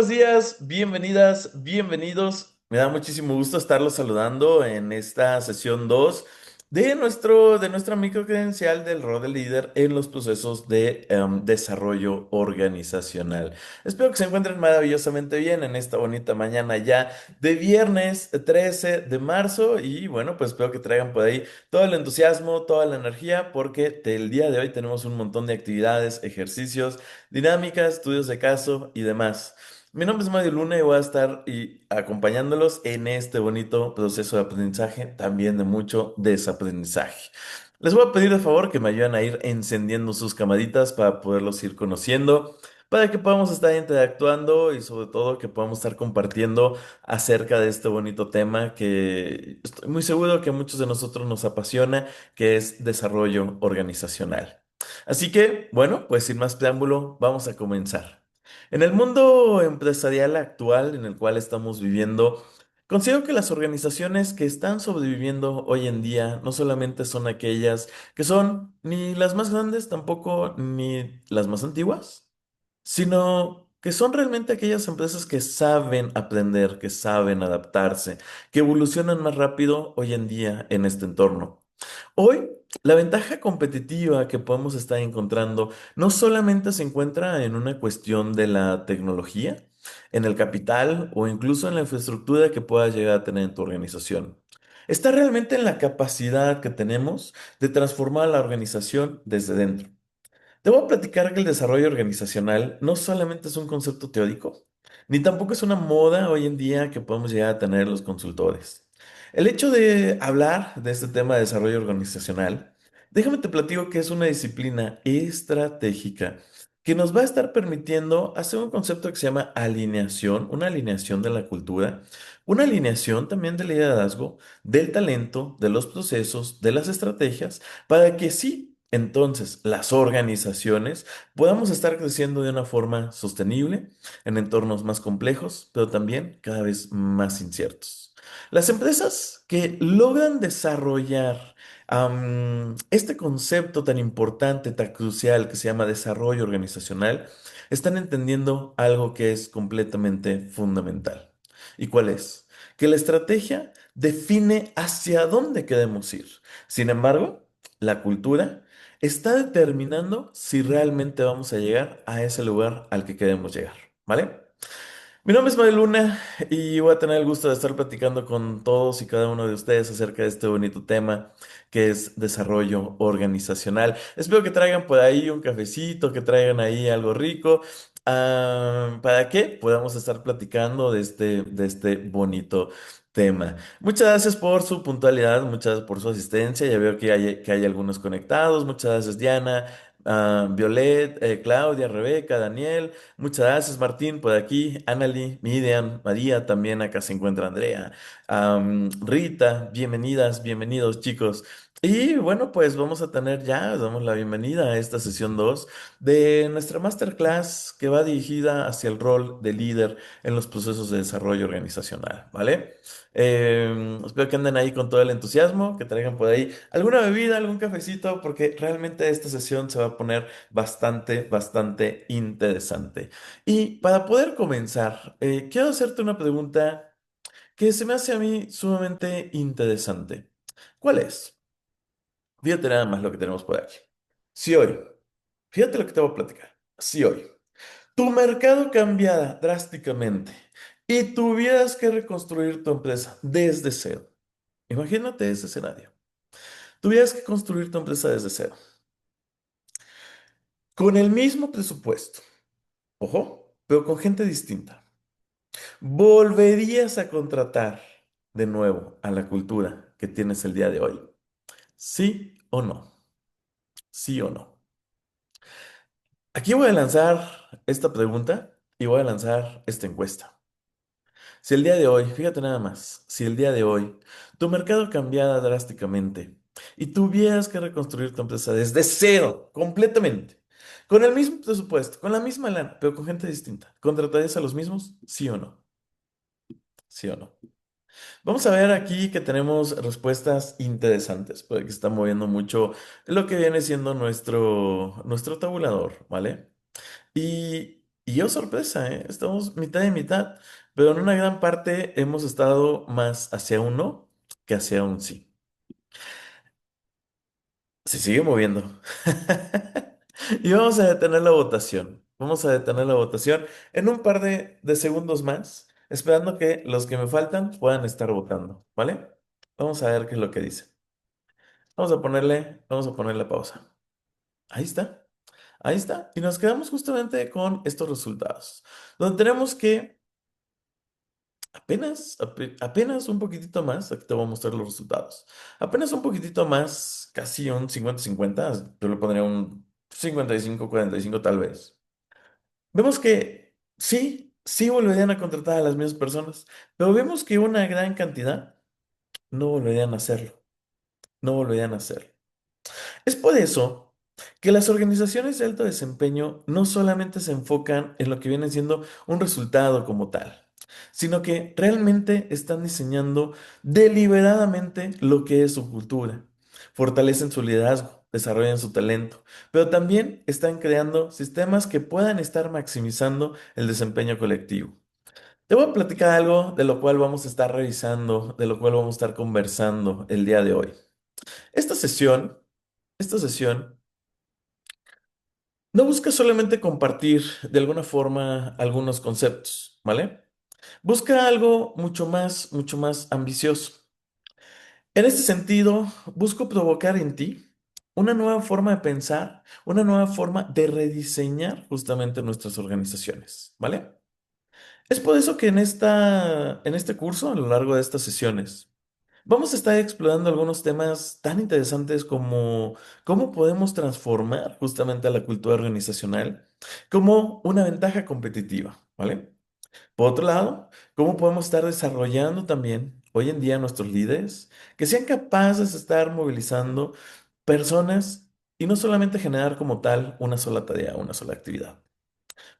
buenos días, bienvenidas, bienvenidos. Me da muchísimo gusto estarlos saludando en esta sesión 2 de nuestra microcredencial del rol de líder en los procesos de desarrollo organizacional. Espero que se encuentren maravillosamente bien en esta bonita mañana ya de viernes 13 de marzo y bueno, pues espero que traigan por ahí todo el entusiasmo, toda la energía porque el día de hoy tenemos un montón de actividades, ejercicios, dinámicas, estudios de caso y demás. Mi nombre es Mario Luna y voy a estar acompañándolos en este bonito proceso de aprendizaje, también de mucho desaprendizaje. Les voy a pedir de favor que me ayuden a ir encendiendo sus camaritas para poderlos ir conociendo, para que podamos estar interactuando y sobre todo que podamos estar compartiendo acerca de este bonito tema que estoy muy seguro que a muchos de nosotros nos apasiona, que es desarrollo organizacional. Así que, bueno, pues sin más preámbulo, vamos a comenzar. En el mundo empresarial actual en el cual estamos viviendo, considero que las organizaciones que están sobreviviendo hoy en día no solamente son aquellas que son ni las más grandes, tampoco ni las más antiguas, sino que son realmente aquellas empresas que saben aprender, que saben adaptarse, que evolucionan más rápido hoy en día en este entorno. Hoy, la ventaja competitiva que podemos estar encontrando no solamente se encuentra en una cuestión de la tecnología, en el capital o incluso en la infraestructura que puedas llegar a tener en tu organización. Está realmente en la capacidad que tenemos de transformar la organización desde dentro. Te voy a platicar que el desarrollo organizacional no solamente es un concepto teórico, ni tampoco es una moda hoy en día que podemos llegar a tener los consultores. El hecho de hablar de este tema de desarrollo organizacional, déjame te platico que es una disciplina estratégica que nos va a estar permitiendo hacer un concepto que se llama alineación, una alineación de la cultura, una alineación también del liderazgo, del talento, de los procesos, de las estrategias, para que sí, entonces, las organizaciones podamos estar creciendo de una forma sostenible en entornos más complejos, pero también cada vez más inciertos. Las empresas que logran desarrollar este concepto tan importante, tan crucial que se llama desarrollo organizacional, están entendiendo algo que es completamente fundamental. ¿Y cuál es? Que la estrategia define hacia dónde queremos ir. Sin embargo, la cultura está determinando si realmente vamos a llegar a ese lugar al que queremos llegar, ¿vale? Mi nombre es Mario Luna y voy a tener el gusto de estar platicando con todos y cada uno de ustedes acerca de este bonito tema que es desarrollo organizacional. Espero que traigan por ahí un cafecito, que traigan ahí algo rico, para que podamos estar platicando de este bonito tema. Muchas gracias por su puntualidad, muchas gracias por su asistencia. Ya veo que hay algunos conectados. Muchas gracias, Diana, Violet, Claudia, Rebeca, Daniel. Muchas gracias, Martín, por aquí. Annalie, Miriam, María, también acá se encuentra Andrea. Rita, bienvenidas, bienvenidos, chicos. Y bueno, pues vamos a tener ya, damos la bienvenida a esta sesión 2 de nuestra masterclass que va dirigida hacia el rol de líder en los procesos de desarrollo organizacional, ¿vale? Espero que anden ahí con todo el entusiasmo, que traigan por ahí alguna bebida, algún cafecito, porque realmente esta sesión se va a poner bastante, bastante interesante. Y para poder comenzar, quiero hacerte una pregunta que se me hace a mí sumamente interesante. ¿Cuál es? Fíjate nada más lo que tenemos por aquí. Si hoy, fíjate lo que te voy a platicar. Si hoy tu mercado cambiara drásticamente y tuvieras que reconstruir tu empresa desde cero, imagínate ese escenario. Tuvieras que construir tu empresa desde cero, con el mismo presupuesto, ojo, pero con gente distinta. ¿Volverías a contratar de nuevo a la cultura que tienes el día de hoy? ¿Sí o no? ¿Sí o no? Aquí voy a lanzar esta pregunta y voy a lanzar esta encuesta. Si el día de hoy, fíjate nada más, si el día de hoy tu mercado cambiara drásticamente y tuvieras que reconstruir tu empresa desde cero, completamente, con el mismo presupuesto, con la misma lana, pero con gente distinta, ¿contratarías a los mismos? ¿Sí o no? ¿Sí o no? Vamos a ver aquí que tenemos respuestas interesantes, porque se está moviendo mucho lo que viene siendo nuestro tabulador, ¿vale? Y, Y yo sorpresa, ¿eh? Estamos mitad y mitad, pero en una gran parte hemos estado más hacia un no que hacia un sí. Se sigue moviendo. Y vamos a detener la votación. Vamos a detener la votación en un par de segundos más, esperando que los que me faltan puedan estar votando, ¿vale? Vamos a ver qué es lo que dice. Vamos a ponerle pausa. Ahí está, ahí está. Y nos quedamos justamente con estos resultados, donde tenemos que apenas un poquitito más, aquí te voy a mostrar los resultados. Apenas un poquitito más, casi un 50-50, yo le pondría un 55-45 tal vez. Vemos que sí, sí volverían a contratar a las mismas personas, pero vemos que una gran cantidad no volverían a hacerlo, no volverían a hacerlo. Es por eso que las organizaciones de alto desempeño no solamente se enfocan en lo que viene siendo un resultado como tal, sino que realmente están diseñando deliberadamente lo que es su cultura. Fortalecen su liderazgo, desarrollan su talento, pero también están creando sistemas que puedan estar maximizando el desempeño colectivo. Te voy a platicar algo de lo cual vamos a estar revisando, de lo cual vamos a estar conversando el día de hoy. Esta sesión, esta sesión no busca solamente compartir de alguna forma algunos conceptos, ¿vale? Busca algo mucho más ambicioso. En este sentido, busco provocar en ti una nueva forma de pensar, una nueva forma de rediseñar justamente nuestras organizaciones, ¿vale? Es por eso que en este curso, a lo largo de estas sesiones, vamos a estar explorando algunos temas tan interesantes como cómo podemos transformar justamente a la cultura organizacional como una ventaja competitiva, ¿vale? Por otro lado, cómo podemos estar desarrollando también hoy en día nuestros líderes que sean capaces de estar movilizando personas y no solamente generar como tal una sola tarea, una sola actividad.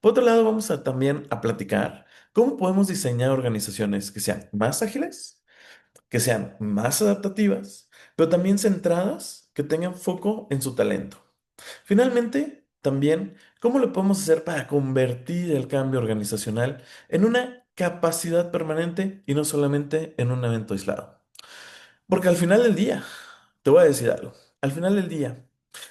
Por otro lado, vamos a también a platicar cómo podemos diseñar organizaciones que sean más ágiles, que sean más adaptativas, pero también centradas, que tengan foco en su talento. Finalmente, también, ¿cómo lo podemos hacer para convertir el cambio organizacional en una capacidad permanente y no solamente en un evento aislado? Porque al final del día, te voy a decir algo, al final del día,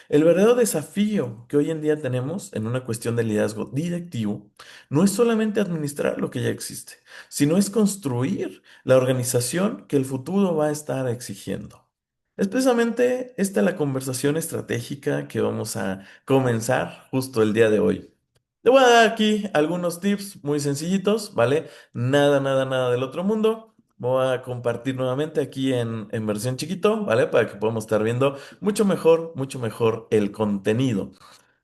el verdadero desafío que hoy en día tenemos en una cuestión de liderazgo directivo no es solamente administrar lo que ya existe, sino es construir la organización que el futuro va a estar exigiendo. Es precisamente esta la conversación estratégica que vamos a comenzar justo el día de hoy. Te voy a dar aquí algunos tips muy sencillitos, ¿vale? Nada, nada, nada del otro mundo. Voy a compartir nuevamente aquí en versión chiquito, ¿vale? Para que podamos estar viendo mucho mejor el contenido.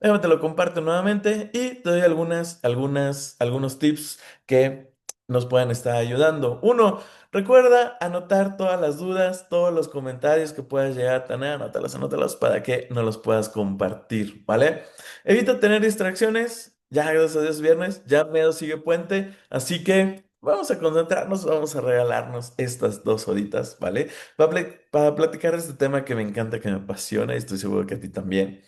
Déjame te lo comparto nuevamente y te doy algunos tips que nos pueden estar ayudando. Uno, recuerda anotar todas las dudas, todos los comentarios que puedas llegar a tener, anótalos para que nos los puedas compartir, ¿vale? Evita tener distracciones. Ya, gracias a Dios, viernes, ya medio sigue puente, así que vamos a concentrarnos, vamos a regalarnos estas 2 horitas, ¿vale? Para platicar de este tema que me encanta, que me apasiona y estoy seguro que a ti también.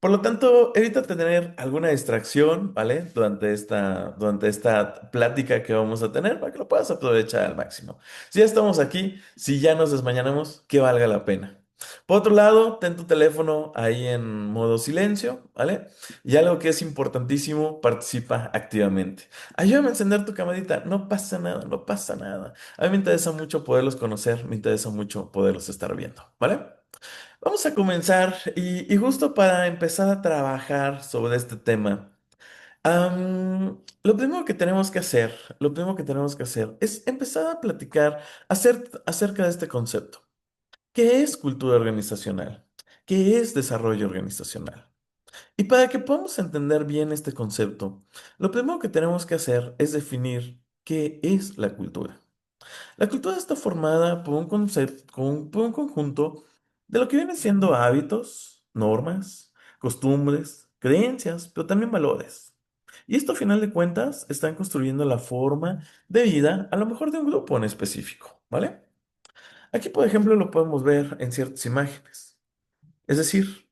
Por lo tanto, evita tener alguna distracción, ¿vale? Durante esta plática que vamos a tener para que lo puedas aprovechar al máximo. Si ya estamos aquí, si ya nos desmañanamos, que valga la pena. Por otro lado, ten tu teléfono ahí en modo silencio, ¿vale? Y algo que es importantísimo, participa activamente. Ayúdame a encender tu camarita, no pasa nada, no pasa nada. A mí me interesa mucho poderlos conocer, me interesa mucho poderlos estar viendo, ¿vale? Vamos a comenzar y justo para empezar a trabajar sobre este tema, lo primero que tenemos que hacer, lo primero que tenemos que hacer es empezar a platicar acerca de este concepto. ¿Qué es cultura organizacional? ¿Qué es desarrollo organizacional? Y para que podamos entender bien este concepto, lo primero que tenemos que hacer es definir qué es la cultura. La cultura está formada por un concepto, por un conjunto de lo que vienen siendo hábitos, normas, costumbres, creencias, pero también valores. Y esto, a final de cuentas, están construyendo la forma de vida, a lo mejor de un grupo en específico, ¿vale? Aquí, por ejemplo, lo podemos ver en ciertas imágenes. Es decir,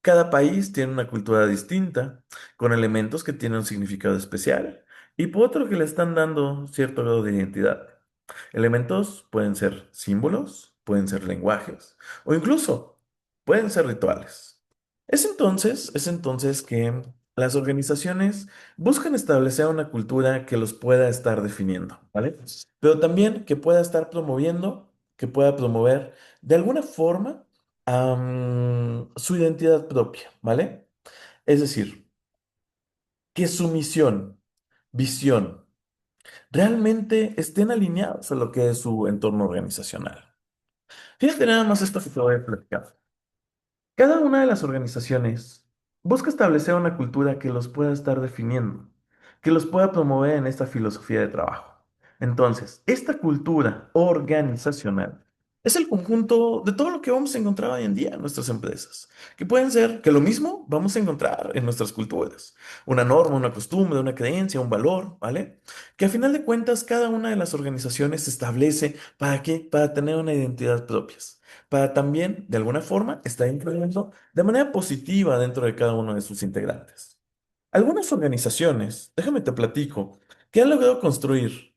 Cada país tiene una cultura distinta, con elementos que tienen un significado especial y por otro que le están dando cierto grado de identidad. Elementos pueden ser símbolos, pueden ser lenguajes o incluso pueden ser rituales. Es entonces que las organizaciones buscan establecer una cultura que los pueda estar definiendo, ¿vale? Pero también que pueda estar promoviendo, que pueda promover de alguna forma su identidad propia, ¿vale? Es decir, que su misión, visión, realmente estén alineados a lo que es su entorno organizacional. Fíjate nada más esto que te voy a platicar. Cada una de las organizaciones busca establecer una cultura que los pueda estar definiendo, que los pueda promover en esta filosofía de trabajo. Entonces, esta cultura organizacional es el conjunto de todo lo que vamos a encontrar hoy en día en nuestras empresas, que pueden ser que lo mismo vamos a encontrar en nuestras culturas, una norma, una costumbre, una creencia, un valor, ¿vale? Que a final de cuentas cada una de las organizaciones se establece ¿para qué? Para tener una identidad propia para también, de alguna forma, estar influyendo de manera positiva dentro de cada uno de sus integrantes. Algunas organizaciones, déjame te platico, que han logrado construir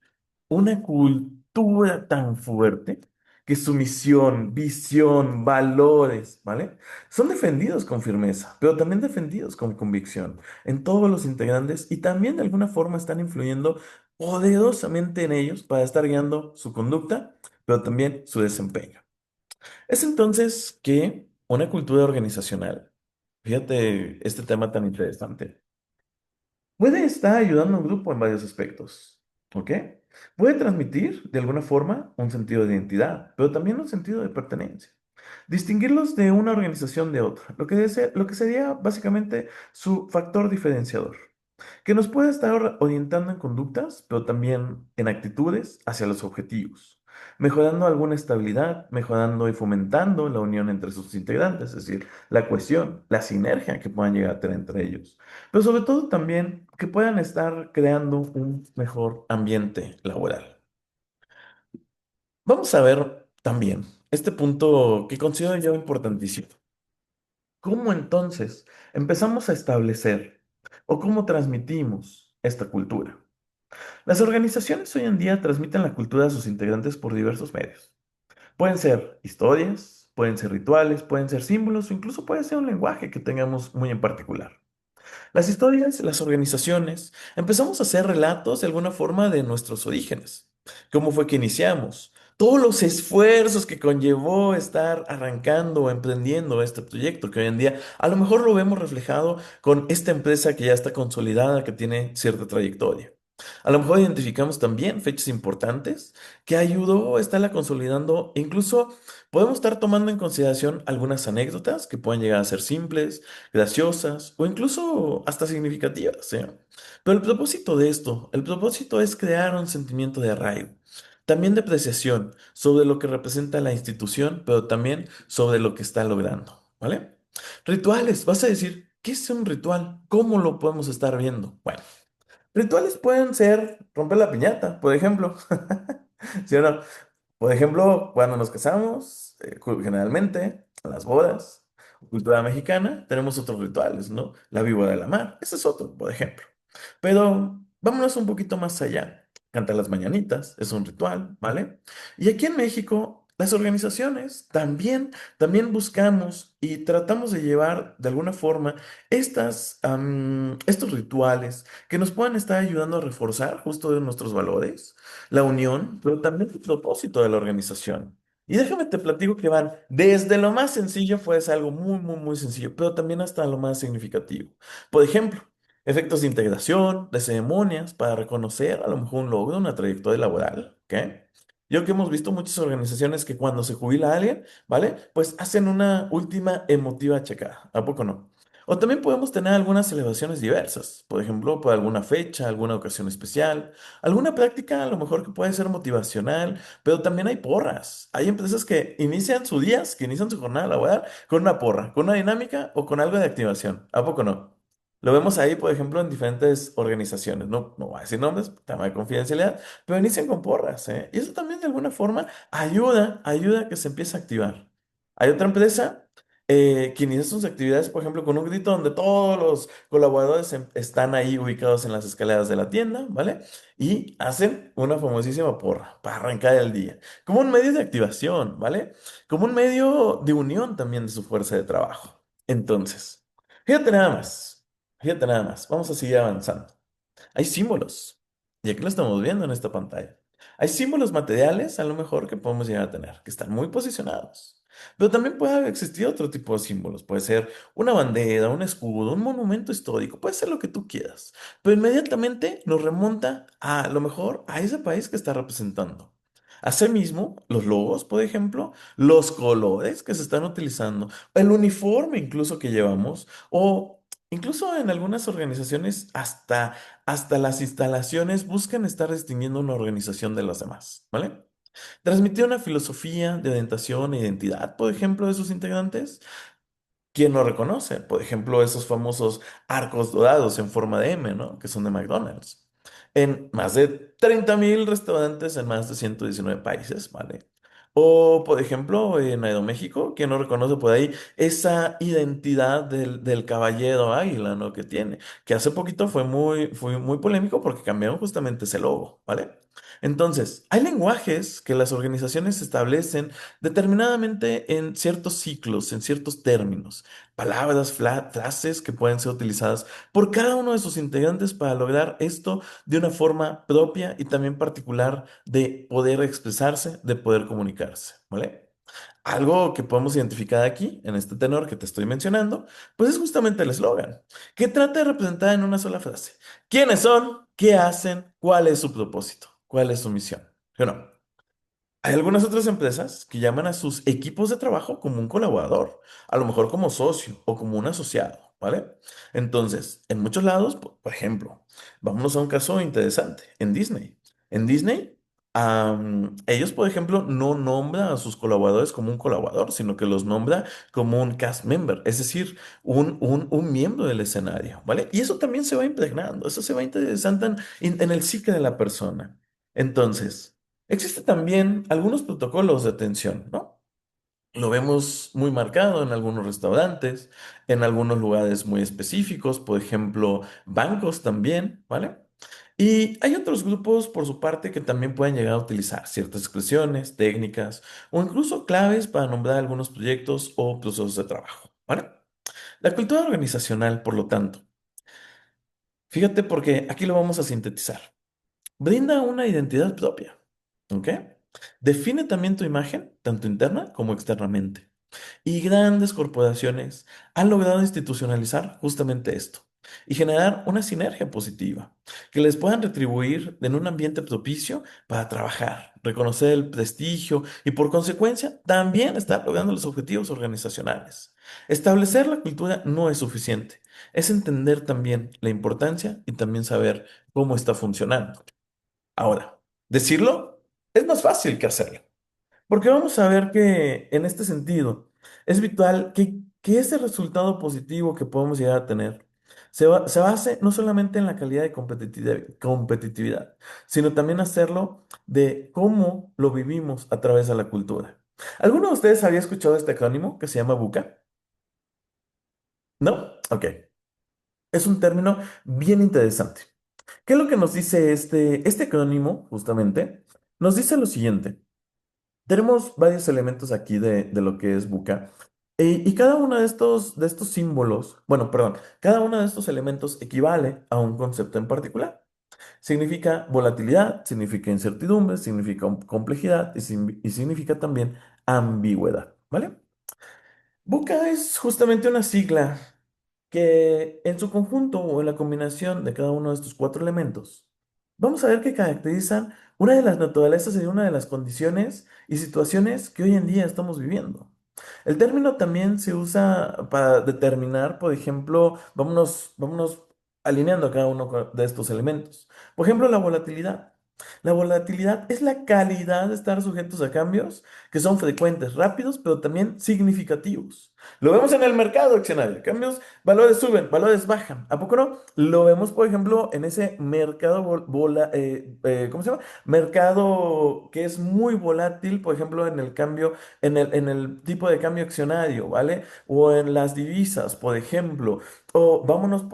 una cultura tan fuerte que su misión, visión, valores, ¿vale? Son defendidos con firmeza, pero también defendidos con convicción en todos los integrantes y también de alguna forma están influyendo poderosamente en ellos para estar guiando su conducta, pero también su desempeño. Es entonces que una cultura organizacional, fíjate este tema tan interesante, puede estar ayudando a un grupo en varios aspectos, ¿ok? Puede transmitir de alguna forma un sentido de identidad, pero también un sentido de pertenencia. Distinguirlos de una organización de otra, lo que sería básicamente su factor diferenciador que nos puede estar orientando en conductas, pero también en actitudes hacia los objetivos, mejorando alguna estabilidad, mejorando y fomentando la unión entre sus integrantes, es decir, la cohesión, la sinergia que puedan llegar a tener entre ellos, pero sobre todo también que puedan estar creando un mejor ambiente laboral. Vamos a ver también este punto que considero yo importantísimo. ¿Cómo entonces empezamos a establecer o cómo transmitimos esta cultura? Las organizaciones hoy en día transmiten la cultura a sus integrantes por diversos medios. Pueden ser historias, pueden ser rituales, pueden ser símbolos o incluso puede ser un lenguaje que tengamos muy en particular. Las historias, las organizaciones, empezamos a hacer relatos de alguna forma de nuestros orígenes. ¿Cómo fue que iniciamos? Todos los esfuerzos que conllevó estar arrancando o emprendiendo este proyecto, que hoy en día a lo mejor lo vemos reflejado con esta empresa que ya está consolidada, que tiene cierta trayectoria. A lo mejor identificamos también fechas importantes que ayudó a estarla consolidando. E incluso podemos estar tomando en consideración algunas anécdotas que pueden llegar a ser simples, graciosas o incluso hasta significativas, ¿eh? Pero el propósito de esto, el propósito es crear un sentimiento de arraigo, también de apreciación sobre lo que representa la institución, pero también sobre lo que está logrando, ¿vale? Rituales, vas a decir, ¿qué es un ritual? ¿Cómo lo podemos estar viendo? Bueno, rituales pueden ser romper la piñata, por ejemplo. ¿Sí o no? Por ejemplo, cuando nos casamos, generalmente, en las bodas, cultura mexicana, tenemos otros rituales, ¿no? La víbora de la mar, ese es otro, por ejemplo. Pero vámonos un poquito más allá. Cantar las mañanitas es un ritual, ¿vale? Y aquí en México, las organizaciones también buscamos y tratamos de llevar de alguna forma estos rituales que nos puedan estar ayudando a reforzar justo de nuestros valores, la unión, pero también el propósito de la organización. Y déjame te platico que van desde lo más sencillo, pues algo muy, muy, muy sencillo, pero también hasta lo más significativo. Por ejemplo, efectos de integración, de ceremonias para reconocer a lo mejor un logro, una trayectoria laboral, ¿ok? Yo que hemos visto muchas organizaciones que cuando se jubila alguien, ¿vale? Pues hacen una última emotiva checada, ¿a poco no? O también podemos tener algunas celebraciones diversas, por ejemplo, por alguna fecha, alguna ocasión especial, alguna práctica a lo mejor que puede ser motivacional, pero también hay porras. Hay empresas que inician su día, que inician su jornada laboral con una porra, con una dinámica o con algo de activación, ¿a poco no? Lo vemos ahí, por ejemplo, en diferentes organizaciones. No voy a decir nombres, tema de confidencialidad, pero inician con porras, ¿eh? Y eso también de alguna forma ayuda a que se empiece a activar. Hay otra empresa quien inicia sus actividades, por ejemplo, con un grito donde todos los colaboradores están ahí ubicados en las escaleras de la tienda, ¿vale? Y hacen una famosísima porra para arrancar el día, como un medio de activación, ¿vale? Como un medio de unión también de su fuerza de trabajo. Entonces, fíjate nada más, fíjate nada más, vamos a seguir avanzando. Hay símbolos, y aquí lo estamos viendo en esta pantalla. Hay símbolos materiales, a lo mejor, que podemos llegar a tener, que están muy posicionados. Pero también puede existir otro tipo de símbolos. Puede ser una bandera, un escudo, un monumento histórico, puede ser lo que tú quieras. Pero inmediatamente nos remonta a lo mejor a ese país que está representando. Asimismo, los logos, por ejemplo, los colores que se están utilizando, el uniforme incluso que llevamos, o incluso en algunas organizaciones hasta las instalaciones buscan estar distinguiendo una organización de las demás, ¿vale? Transmitir una filosofía de orientación e identidad, por ejemplo, de sus integrantes. ¿Quién no reconoce? Por ejemplo, esos famosos arcos dorados en forma de M, ¿no? Que son de McDonald's. En más de 30.000 restaurantes en más de 119 países, ¿vale? O, por ejemplo, en Aeroméxico, ¿quién no reconoce por ahí esa identidad del caballero águila, ¿no? Que tiene, que hace poquito fue muy polémico porque cambiaron justamente ese logo, ¿vale? Entonces, hay lenguajes que las organizaciones establecen determinadamente en ciertos ciclos, en ciertos términos, palabras, frases que pueden ser utilizadas por cada uno de sus integrantes para lograr esto de una forma propia y también particular de poder expresarse, de poder comunicarse, ¿vale? Algo que podemos identificar aquí, en este tenor que te estoy mencionando, pues es justamente el eslogan, que trata de representar en una sola frase. ¿Quiénes son? ¿Qué hacen? ¿Cuál es su propósito? ¿Cuál es su misión? Bueno, hay algunas otras empresas que llaman a sus equipos de trabajo como un colaborador, a lo mejor como socio o como un asociado, ¿vale? Entonces, en muchos lados, por ejemplo, vámonos a un caso interesante, en Disney. En Disney, ellos, por ejemplo, no nombran a sus colaboradores como un colaborador, sino que los nombra como un cast member, es decir, un miembro del escenario, ¿vale? Y eso también se va impregnando, eso se va interesando en el psique de la persona. Entonces, existen también algunos protocolos de atención, ¿no? Lo vemos muy marcado en algunos restaurantes, en algunos lugares muy específicos, por ejemplo, bancos también, ¿vale? Y hay otros grupos, por su parte, que también pueden llegar a utilizar ciertas expresiones, técnicas o incluso claves para nombrar algunos proyectos o procesos de trabajo, ¿vale? La cultura organizacional, por lo tanto, fíjate porque aquí lo vamos a sintetizar. Brinda una identidad propia, ¿ok? Define también tu imagen, tanto interna como externamente. Y grandes corporaciones han logrado institucionalizar justamente esto y generar una sinergia positiva que les puedan retribuir en un ambiente propicio para trabajar, reconocer el prestigio y por consecuencia también estar logrando los objetivos organizacionales. Establecer la cultura no es suficiente, es entender también la importancia y también saber cómo está funcionando. Ahora, decirlo es más fácil que hacerlo. Porque vamos a ver que en este sentido es vital que ese resultado positivo que podemos llegar a tener se base no solamente en la calidad de competitividad, sino también hacerlo de cómo lo vivimos a través de la cultura. ¿Alguno de ustedes había escuchado este acrónimo que se llama BUCA? ¿No? Ok. Es un término bien interesante. ¿Qué es lo que nos dice este acrónimo, justamente? Nos dice lo siguiente. Tenemos varios elementos aquí de lo que es Buca. Y cada uno de estos símbolos, bueno, perdón, cada uno de estos elementos equivale a un concepto en particular. Significa volatilidad, significa incertidumbre, significa complejidad y significa también ambigüedad, ¿vale? Buca es justamente una sigla que en su conjunto o en la combinación de cada uno de estos cuatro elementos, vamos a ver que caracterizan una de las naturalezas y una de las condiciones y situaciones que hoy en día estamos viviendo. El término también se usa para determinar, por ejemplo, vámonos alineando a cada uno de estos elementos. Por ejemplo, la volatilidad. La volatilidad es la calidad de estar sujetos a cambios que son frecuentes, rápidos, pero también significativos. Lo vemos en el mercado accionario. Cambios, valores suben, valores bajan. ¿A poco no? Lo vemos, por ejemplo, en ese mercado ¿cómo se llama? Mercado que es muy volátil, por ejemplo, en el cambio, en el tipo de cambio accionario, ¿vale? O en las divisas, por ejemplo. O vámonos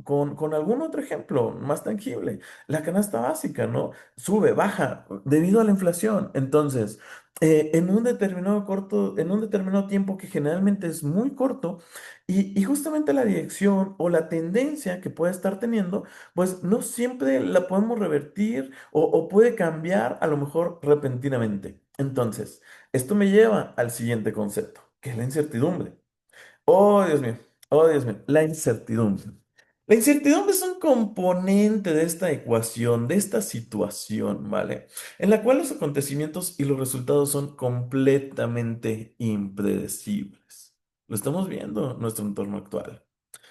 con algún otro ejemplo más tangible. La canasta básica, ¿no? Sube, baja, debido a la inflación. Entonces, en un determinado tiempo que generalmente es muy corto, y justamente la dirección o la tendencia que puede estar teniendo, pues no siempre la podemos revertir o puede cambiar a lo mejor repentinamente. Entonces, esto me lleva al siguiente concepto, que es la incertidumbre. Oh, Dios mío, oh, Dios mío, la incertidumbre. La incertidumbre es un componente de esta ecuación, de esta situación, ¿vale? En la cual los acontecimientos y los resultados son completamente impredecibles. Lo estamos viendo en nuestro entorno actual.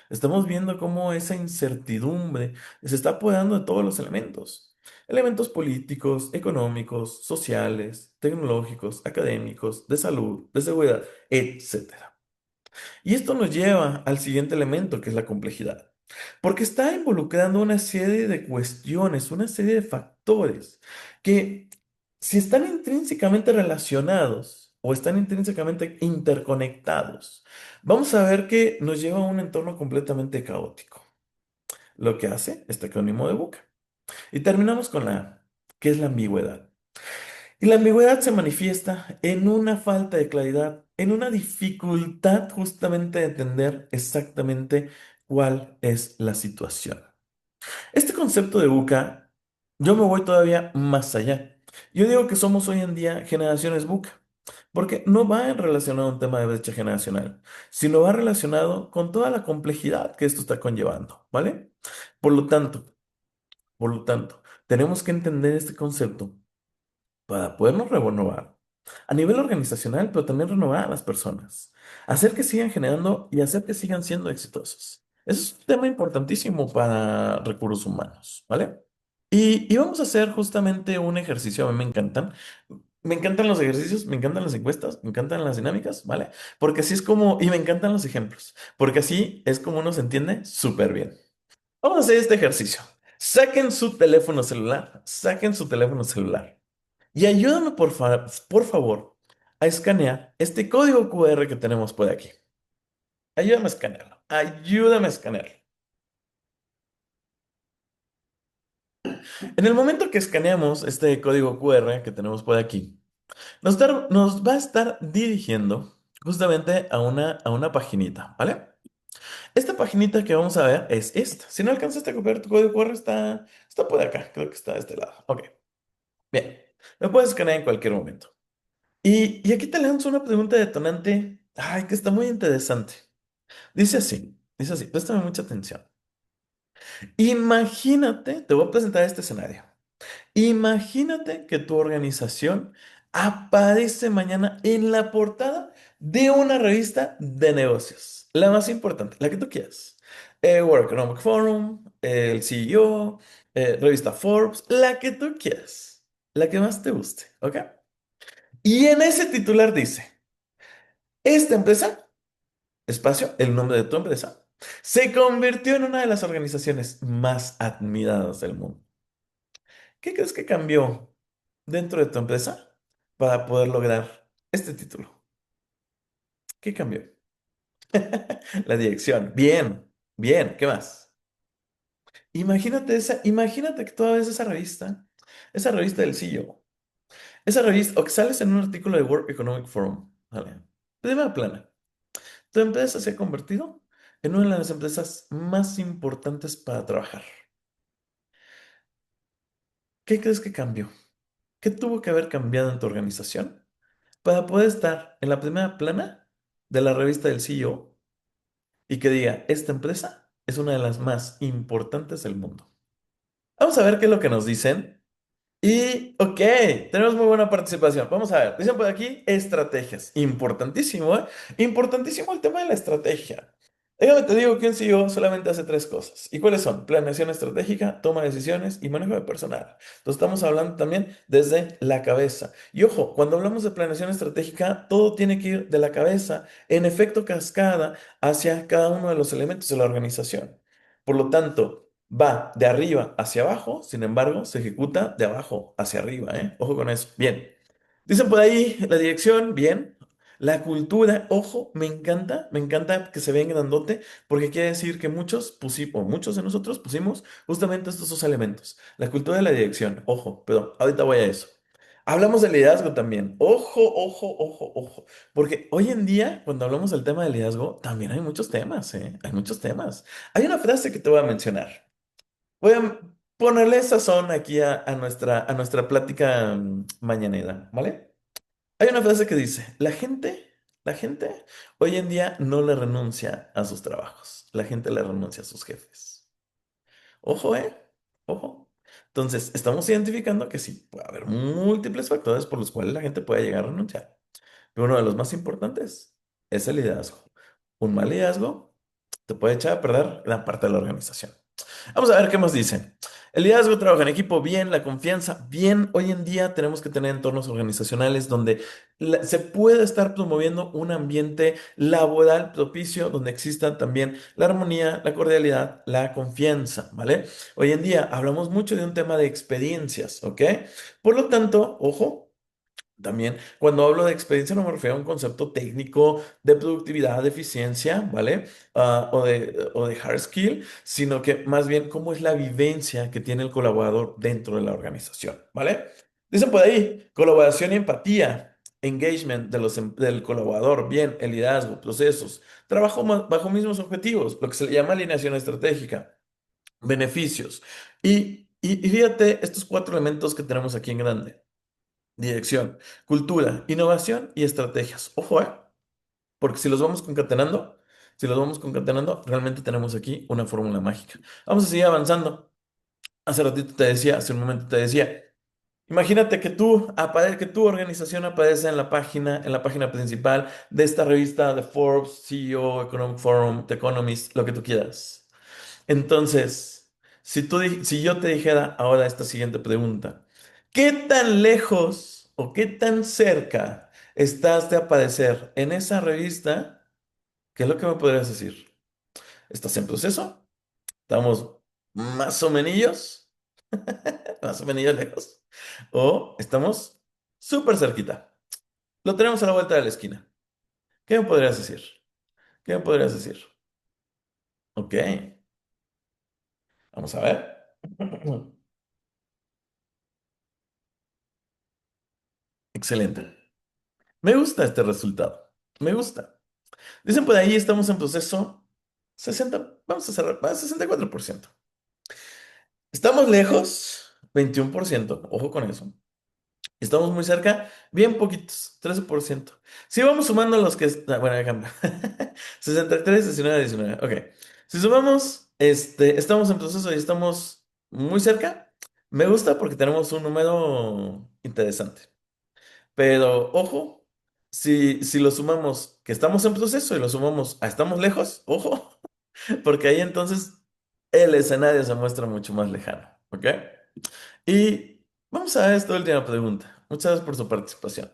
Estamos viendo cómo esa incertidumbre se está apoderando de todos los elementos. Elementos políticos, económicos, sociales, tecnológicos, académicos, de salud, de seguridad, etcétera. Y esto nos lleva al siguiente elemento, que es la complejidad, porque está involucrando una serie de cuestiones, una serie de factores que si están intrínsecamente relacionados o están intrínsecamente interconectados, vamos a ver que nos lleva a un entorno completamente caótico, lo que hace este acrónimo de buca. Y terminamos con la A, que es la ambigüedad. Y la ambigüedad se manifiesta en una falta de claridad, en una dificultad justamente de entender exactamente cuál es la situación. Este concepto de buca, yo me voy todavía más allá. Yo digo que somos hoy en día generaciones buca, porque no va en relacionado a un tema de brecha generacional, sino va relacionado con toda la complejidad que esto está conllevando, ¿vale? Por lo tanto, por lo tanto, tenemos que entender este concepto para podernos renovar a nivel organizacional, pero también renovar a las personas, hacer que sigan generando y hacer que sigan siendo exitosos. Eso es un tema importantísimo para recursos humanos, ¿vale? Y vamos a hacer justamente un ejercicio, a mí me encantan los ejercicios, me encantan las encuestas, me encantan las dinámicas, ¿vale? Porque así es como, y me encantan los ejemplos, porque así es como uno se entiende súper bien. Vamos a hacer este ejercicio. Saquen su teléfono celular. Y ayúdame por favor a escanear este código QR que tenemos por aquí. Ayúdame a escanearlo. Ayúdame a escanearlo. En el momento que escaneamos este código QR que tenemos por aquí, nos va a estar dirigiendo justamente a una paginita, ¿vale? Esta paginita que vamos a ver es esta. Si no alcanzaste a copiar tu código QR, está por acá. Creo que está de este lado. Ok, bien. Lo puedes escanear en cualquier momento. Y aquí te lanzo una pregunta detonante, ay, que está muy interesante. Dice así, préstame mucha atención. Imagínate, te voy a presentar este escenario. Imagínate que tu organización aparece mañana en la portada de una revista de negocios, la más importante, la que tú quieras. World Economic Forum, el CEO, revista Forbes, la que tú quieras, la que más te guste, ¿ok? Y en ese titular dice, esta empresa espacio, el nombre de tu empresa, se convirtió en una de las organizaciones más admiradas del mundo. ¿Qué crees que cambió dentro de tu empresa para poder lograr este título? ¿Qué cambió? La dirección. Bien, bien, ¿qué más? Imagínate que tú ves esa revista del CEO, esa revista, o que sales en un artículo de World Economic Forum, ¿vale? Primera plana. Tu empresa se ha convertido en una de las empresas más importantes para trabajar. ¿Qué crees que cambió? ¿Qué tuvo que haber cambiado en tu organización para poder estar en la primera plana de la revista del CEO y que diga, esta empresa es una de las más importantes del mundo? Vamos a ver qué es lo que nos dicen. Y, ok, tenemos muy buena participación. Vamos a ver, dicen por aquí estrategias. Importantísimo, ¿eh? Importantísimo el tema de la estrategia. Déjame te digo que un CEO solamente hace tres cosas. ¿Y cuáles son? Planeación estratégica, toma de decisiones y manejo de personal. Entonces estamos hablando también desde la cabeza. Y ojo, cuando hablamos de planeación estratégica, todo tiene que ir de la cabeza en efecto cascada hacia cada uno de los elementos de la organización. Por lo tanto, va de arriba hacia abajo, sin embargo, se ejecuta de abajo hacia arriba, ¿eh? Ojo con eso. Bien. Dicen por ahí la dirección, bien. La cultura, ojo, me encanta que se vea en grandote, porque quiere decir que muchos pusimos, o muchos de nosotros pusimos justamente estos dos elementos. La cultura de la dirección, ojo, pero ahorita voy a eso. Hablamos de liderazgo también. Ojo, ojo, ojo, ojo. Porque hoy en día, cuando hablamos del tema de liderazgo, también hay muchos temas, ¿eh? Hay muchos temas. Hay una frase que te voy a mencionar. Voy a ponerle sazón aquí a nuestra plática mañanera, ¿vale? Hay una frase que dice, la gente hoy en día no le renuncia a sus trabajos, la gente le renuncia a sus jefes. Ojo, ¿eh? Ojo. Entonces, estamos identificando que sí, puede haber múltiples factores por los cuales la gente puede llegar a renunciar. Pero uno de los más importantes es el liderazgo. Un mal liderazgo te puede echar a perder gran parte de la organización. Vamos a ver qué más dice. El liderazgo trabaja en equipo, bien, la confianza, bien. Hoy en día tenemos que tener entornos organizacionales donde se pueda estar promoviendo un ambiente laboral propicio, donde exista también la armonía, la cordialidad, la confianza, ¿vale? Hoy en día hablamos mucho de un tema de experiencias, ¿ok? Por lo tanto, ojo. También, cuando hablo de experiencia no me refiero a un concepto técnico de productividad, de eficiencia, ¿vale? O de hard skill, sino que más bien cómo es la vivencia que tiene el colaborador dentro de la organización, ¿vale? Dicen por ahí, colaboración y empatía, engagement del colaborador, bien, el liderazgo, procesos, trabajo bajo mismos objetivos, lo que se le llama alineación estratégica, beneficios. Y fíjate estos cuatro elementos que tenemos aquí en grande. Dirección, cultura, innovación y estrategias. Ojo, porque si los vamos concatenando, realmente tenemos aquí una fórmula mágica. Vamos a seguir avanzando. Hace ratito te decía, hace un momento te decía, imagínate que que tu organización aparece en la página principal de esta revista de Forbes, CEO, Economic Forum, The Economist, lo que tú quieras. Entonces, si yo te dijera ahora esta siguiente pregunta, ¿qué tan lejos o qué tan cerca estás de aparecer en esa revista? ¿Qué es lo que me podrías decir? ¿Estás en proceso? ¿Estamos más o menos, más o menos lejos? ¿O estamos súper cerquita? Lo tenemos a la vuelta de la esquina. ¿Qué me podrías decir? ¿Qué me podrías decir? Ok, vamos a ver. Excelente. Me gusta este resultado. Me gusta. Dicen por ahí, estamos en proceso 60, vamos a cerrar, va, 64%. Estamos lejos, 21%, ojo con eso. Estamos muy cerca, bien poquitos, 13%. Si vamos sumando los que, bueno, déjame. 63, 19, 19, ok. Si sumamos, estamos en proceso y estamos muy cerca, me gusta porque tenemos un número interesante. Pero ojo, si lo sumamos que estamos en proceso y lo sumamos a estamos lejos, ojo, porque ahí entonces el escenario se muestra mucho más lejano, ¿ok? Y vamos a ver esta última pregunta. Muchas gracias por su participación.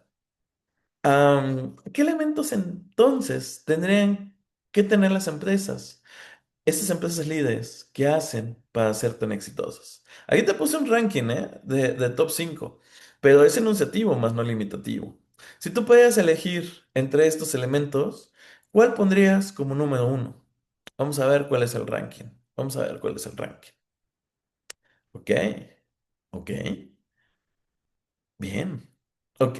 ¿Qué elementos entonces tendrían que tener las empresas? Estas empresas líderes, ¿qué hacen para ser tan exitosas? Aquí te puse un ranking, de top 5, pero es enunciativo más no limitativo. Si tú pudieras elegir entre estos elementos, ¿cuál pondrías como número uno? Vamos a ver cuál es el ranking. Vamos a ver cuál es el ranking. Ok, ok, bien. Ok,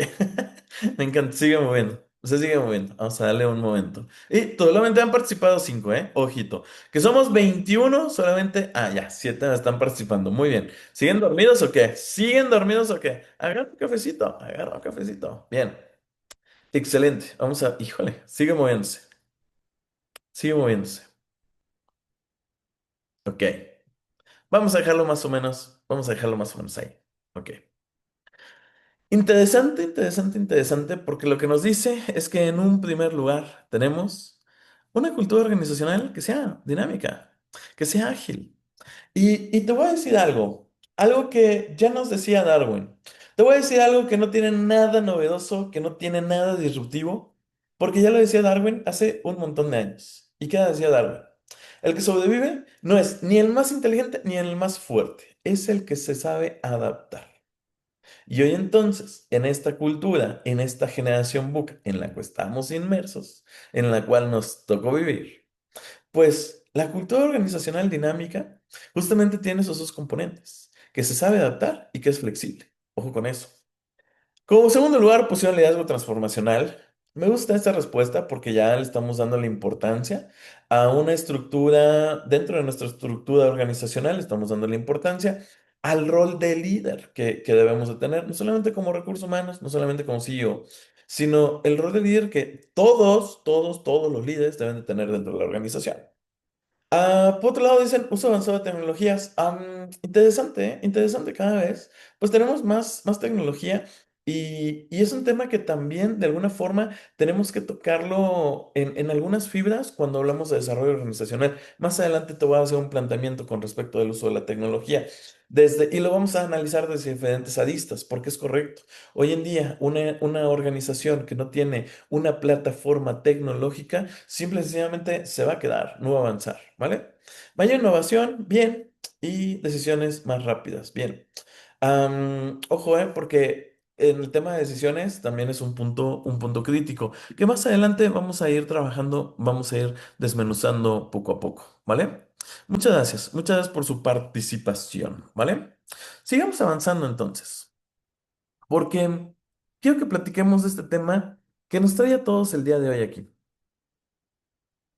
me encanta, sigue moviendo. Se sigue moviendo. Vamos a darle un momento. Y solamente han participado 5, ¿eh? Ojito. Que somos 21 solamente. Ah, ya, 7 están participando. Muy bien. ¿Siguen dormidos o qué? ¿Siguen dormidos o qué? Agarra un cafecito, agarra un cafecito. Bien. Excelente. Vamos a. Híjole, sigue moviéndose. Sigue moviéndose. Ok. Vamos a dejarlo más o menos. Vamos a dejarlo más o menos ahí. Ok. Interesante, interesante, interesante, porque lo que nos dice es que en un primer lugar tenemos Una cultura organizacional que sea dinámica, que sea ágil. Y te voy a decir algo, algo que ya nos decía Darwin. Te voy a decir algo que no tiene nada novedoso, que no tiene nada disruptivo, porque ya lo decía Darwin hace un montón de años. ¿Y qué decía Darwin? El que sobrevive no es ni el más inteligente ni el más fuerte, es el que se sabe adaptar. Y hoy entonces, en esta cultura, en esta generación buca en la que estamos inmersos, en la cual nos tocó vivir, pues la cultura organizacional dinámica justamente tiene esos dos componentes, que se sabe adaptar y que es flexible. Ojo con eso. Como segundo lugar, pusieron liderazgo transformacional. Me gusta esta respuesta porque ya le estamos dando la importancia a una estructura, dentro de nuestra estructura organizacional, le estamos dando la importancia al rol de líder que debemos de tener, no solamente como recursos humanos, no solamente como CEO, sino el rol de líder que todos los líderes deben de tener dentro de la organización. Por otro lado, dicen uso avanzado de tecnologías. Interesante, ¿eh? Interesante cada vez. Pues tenemos más tecnología y es un tema que también de alguna forma tenemos que tocarlo en algunas fibras cuando hablamos de desarrollo organizacional. Más adelante te voy a hacer un planteamiento con respecto al uso de la tecnología. Y lo vamos a analizar desde diferentes aristas, porque es correcto. Hoy en día, una organización que no tiene una plataforma tecnológica, simple y sencillamente se va a quedar, no va a avanzar, ¿vale? Mayor innovación, bien, y decisiones más rápidas, bien. Ojo, porque en el tema de decisiones también es un punto crítico, que más adelante vamos a ir trabajando, vamos a ir desmenuzando poco a poco, ¿vale? Muchas gracias por su participación, ¿vale? Sigamos avanzando entonces, porque quiero que platiquemos de este tema que nos trae a todos el día de hoy aquí.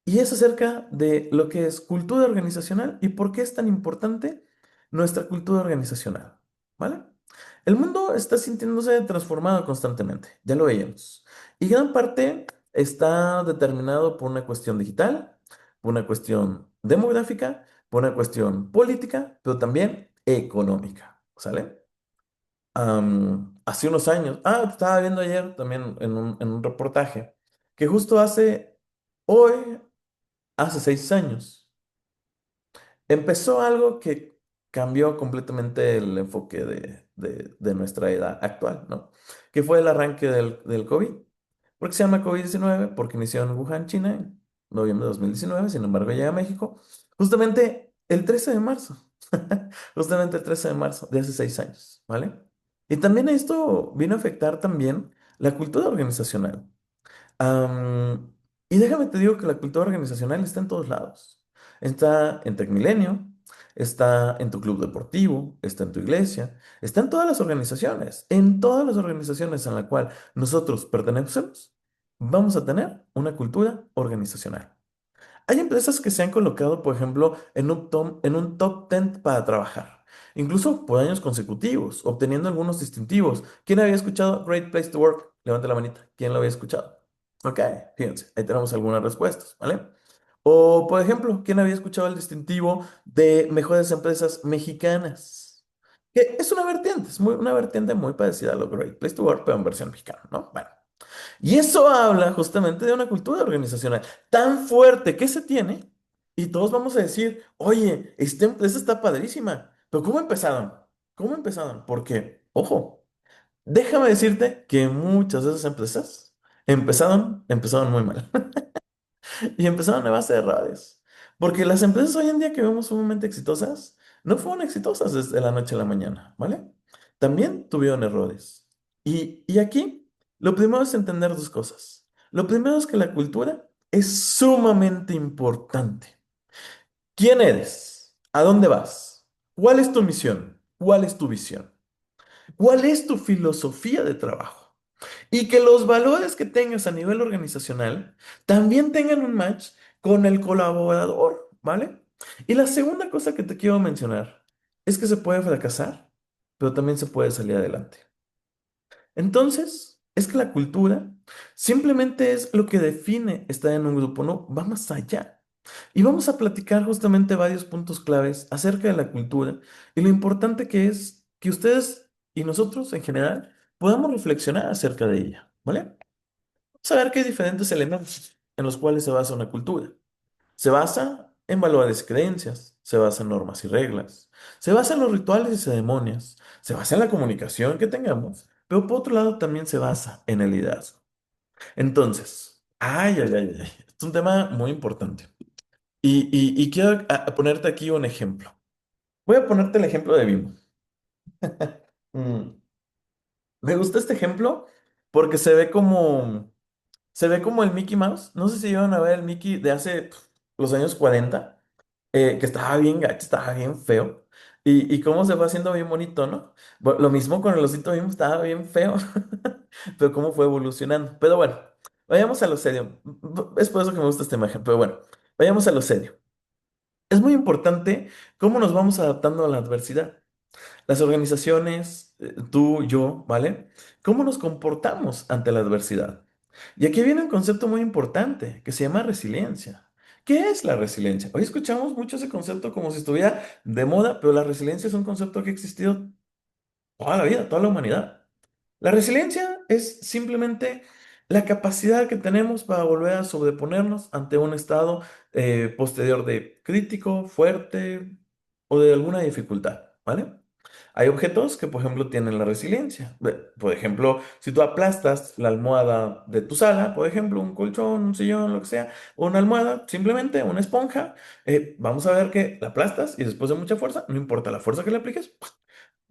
Y es acerca de lo que es cultura organizacional y por qué es tan importante nuestra cultura organizacional, ¿vale? El mundo está sintiéndose transformado constantemente, ya lo veíamos. Y gran parte está determinado por una cuestión digital, por una cuestión demográfica, por una cuestión política, pero también económica, ¿sale? Hace unos años, estaba viendo ayer también en un reportaje, que justo hoy, hace 6 años, empezó algo que cambió completamente el enfoque de nuestra edad actual, ¿no? Que fue el arranque del COVID. ¿Por qué se llama COVID-19? Porque inició en Wuhan, China, en noviembre de 2019, sin embargo llega a México justamente el 13 de marzo, justamente el 13 de marzo de hace 6 años, ¿vale? Y también esto vino a afectar también la cultura organizacional. Am, y déjame te digo que la cultura organizacional está en todos lados. Está en Tecmilenio, está en tu club deportivo, está en tu iglesia, está en todas las organizaciones. En todas las organizaciones en la cual nosotros pertenecemos, vamos a tener una cultura organizacional. Hay empresas que se han colocado, por ejemplo, en un top 10 para trabajar, incluso por años consecutivos, obteniendo algunos distintivos. ¿Quién había escuchado Great Place to Work? Levante la manita. ¿Quién lo había escuchado? Ok, fíjense, ahí tenemos algunas respuestas, ¿vale? O, por ejemplo, ¿quién había escuchado el distintivo de mejores empresas mexicanas? Que es una vertiente, una vertiente muy parecida a lo Great Place to Work, pero en versión mexicana, ¿no? Bueno. Y eso habla justamente de una cultura organizacional tan fuerte que se tiene y todos vamos a decir, oye, esta empresa está padrísima, pero ¿cómo empezaron? ¿Cómo empezaron? Porque, ojo, déjame decirte que muchas de esas empresas empezaron muy mal. Y empezaron a base de errores. Porque las empresas hoy en día que vemos sumamente exitosas, no fueron exitosas desde la noche a la mañana, ¿vale? También tuvieron errores. Y aquí, lo primero es entender dos cosas. Lo primero es que la cultura es sumamente importante. ¿Quién eres? ¿A dónde vas? ¿Cuál es tu misión? ¿Cuál es tu visión? ¿Cuál es tu filosofía de trabajo? Y que los valores que tengas a nivel organizacional también tengan un match con el colaborador, ¿vale? Y la segunda cosa que te quiero mencionar es que se puede fracasar, pero también se puede salir adelante. Entonces, es que la cultura simplemente es lo que define estar en un grupo, no va más allá. Y vamos a platicar justamente varios puntos claves acerca de la cultura y lo importante que es que ustedes y nosotros en general podamos reflexionar acerca de ella, ¿vale? Vamos a ver qué hay diferentes elementos. en los cuales se basa una cultura. Se basa en valores y creencias, se basa en normas y reglas, se basa en los rituales y ceremonias, se basa en la comunicación que tengamos, pero por otro lado también se basa en el liderazgo. Entonces, es un tema muy importante. Y quiero ponerte aquí un ejemplo. Voy a ponerte el ejemplo de Bimbo. Mm, Me gusta este ejemplo porque se ve como el Mickey Mouse. No sé si iban a ver el Mickey de hace los años 40, que estaba bien gacho, estaba bien feo. Y cómo se fue haciendo bien bonito, ¿no? Lo mismo con el osito Bimbo, estaba bien feo, pero cómo fue evolucionando. Pero bueno, vayamos a lo serio. Es por eso que me gusta esta imagen, pero bueno, vayamos a lo serio. Es muy importante cómo nos vamos adaptando a la adversidad. Las organizaciones, tú, yo, ¿vale? ¿Cómo nos comportamos ante la adversidad? Y aquí viene un concepto muy importante que se llama resiliencia. ¿Qué es la resiliencia? Hoy escuchamos mucho ese concepto como si estuviera de moda, pero la resiliencia es un concepto que ha existido toda la vida, toda la humanidad. La resiliencia es simplemente la capacidad que tenemos para volver a sobreponernos ante un estado posterior de crítico, fuerte o de alguna dificultad, ¿vale? Hay objetos que, por ejemplo, tienen la resiliencia. Por ejemplo, si tú aplastas la almohada de tu sala, por ejemplo, un colchón, un sillón, lo que sea, o una almohada, simplemente una esponja, vamos a ver que la aplastas y después de mucha fuerza, no importa la fuerza que le apliques,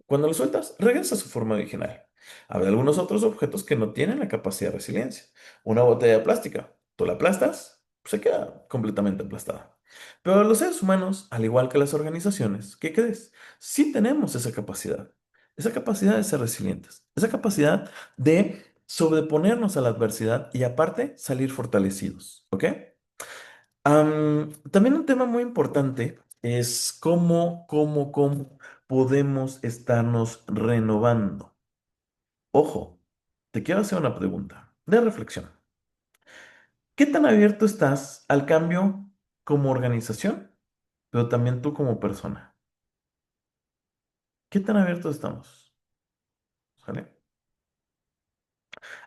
cuando lo sueltas, regresa a su forma original. Habrá algunos otros objetos que no tienen la capacidad de resiliencia. Una botella de plástica, tú la aplastas, se queda completamente aplastada. Pero los seres humanos, al igual que las organizaciones, ¿qué crees? Sí tenemos esa capacidad de ser resilientes, esa capacidad de sobreponernos a la adversidad y aparte salir fortalecidos, ¿ok? También un tema muy importante es cómo podemos estarnos renovando. Ojo, te quiero hacer una pregunta de reflexión. ¿Qué tan abierto estás al cambio como organización, pero también tú como persona? ¿Qué tan abiertos estamos? ¿Sale?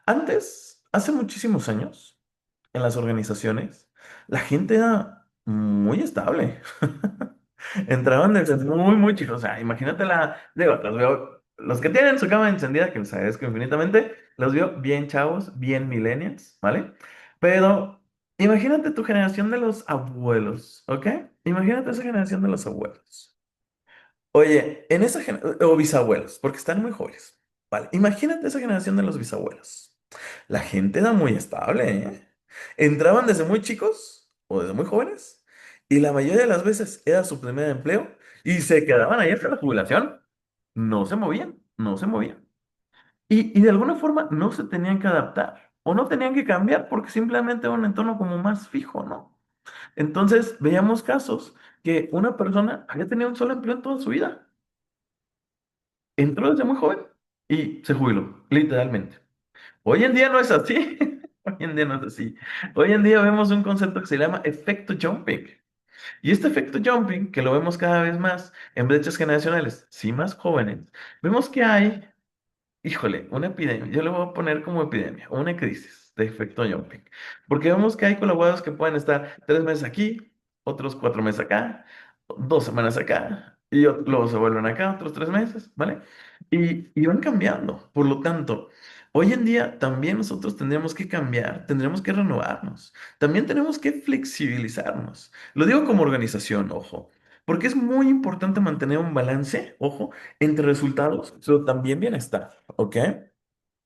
Antes, hace muchísimos años, en las organizaciones, la gente era muy estable. Entraban desde muy chicos. O sea, imagínate digo, los veo, los que tienen su cama encendida, que les agradezco infinitamente, los veo bien chavos, bien millennials, ¿vale? Pero imagínate tu generación de los abuelos, ¿ok? Imagínate esa generación de los abuelos. Oye, o bisabuelos, porque están muy jóvenes. Vale, imagínate esa generación de los bisabuelos. La gente era muy estable, ¿eh? Entraban desde muy chicos o desde muy jóvenes y la mayoría de las veces era su primer empleo y se quedaban ahí hasta la jubilación. No se movían, no se movían. Y de alguna forma no se tenían que adaptar o no tenían que cambiar porque simplemente era un entorno como más fijo, ¿no? Entonces veíamos casos que una persona había tenido un solo empleo en toda su vida. Entró desde muy joven y se jubiló, literalmente. Hoy en día no es así. Hoy en día no es así. Hoy en día vemos un concepto que se llama efecto jumping. Y este efecto jumping, que lo vemos cada vez más en brechas generacionales, sí más jóvenes, vemos que hay, híjole, una epidemia. Yo le voy a poner como epidemia, una crisis de efecto jumping. Porque vemos que hay colaboradores que pueden estar 3 meses aquí, otros 4 meses acá, 2 semanas acá, y luego se vuelven acá otros 3 meses, ¿vale? Y van cambiando. Por lo tanto, hoy en día también nosotros tendríamos que cambiar, tendríamos que renovarnos, también tenemos que flexibilizarnos. Lo digo como organización, ojo. Porque es muy importante mantener un balance, ojo, entre resultados, pero también bienestar, ¿ok?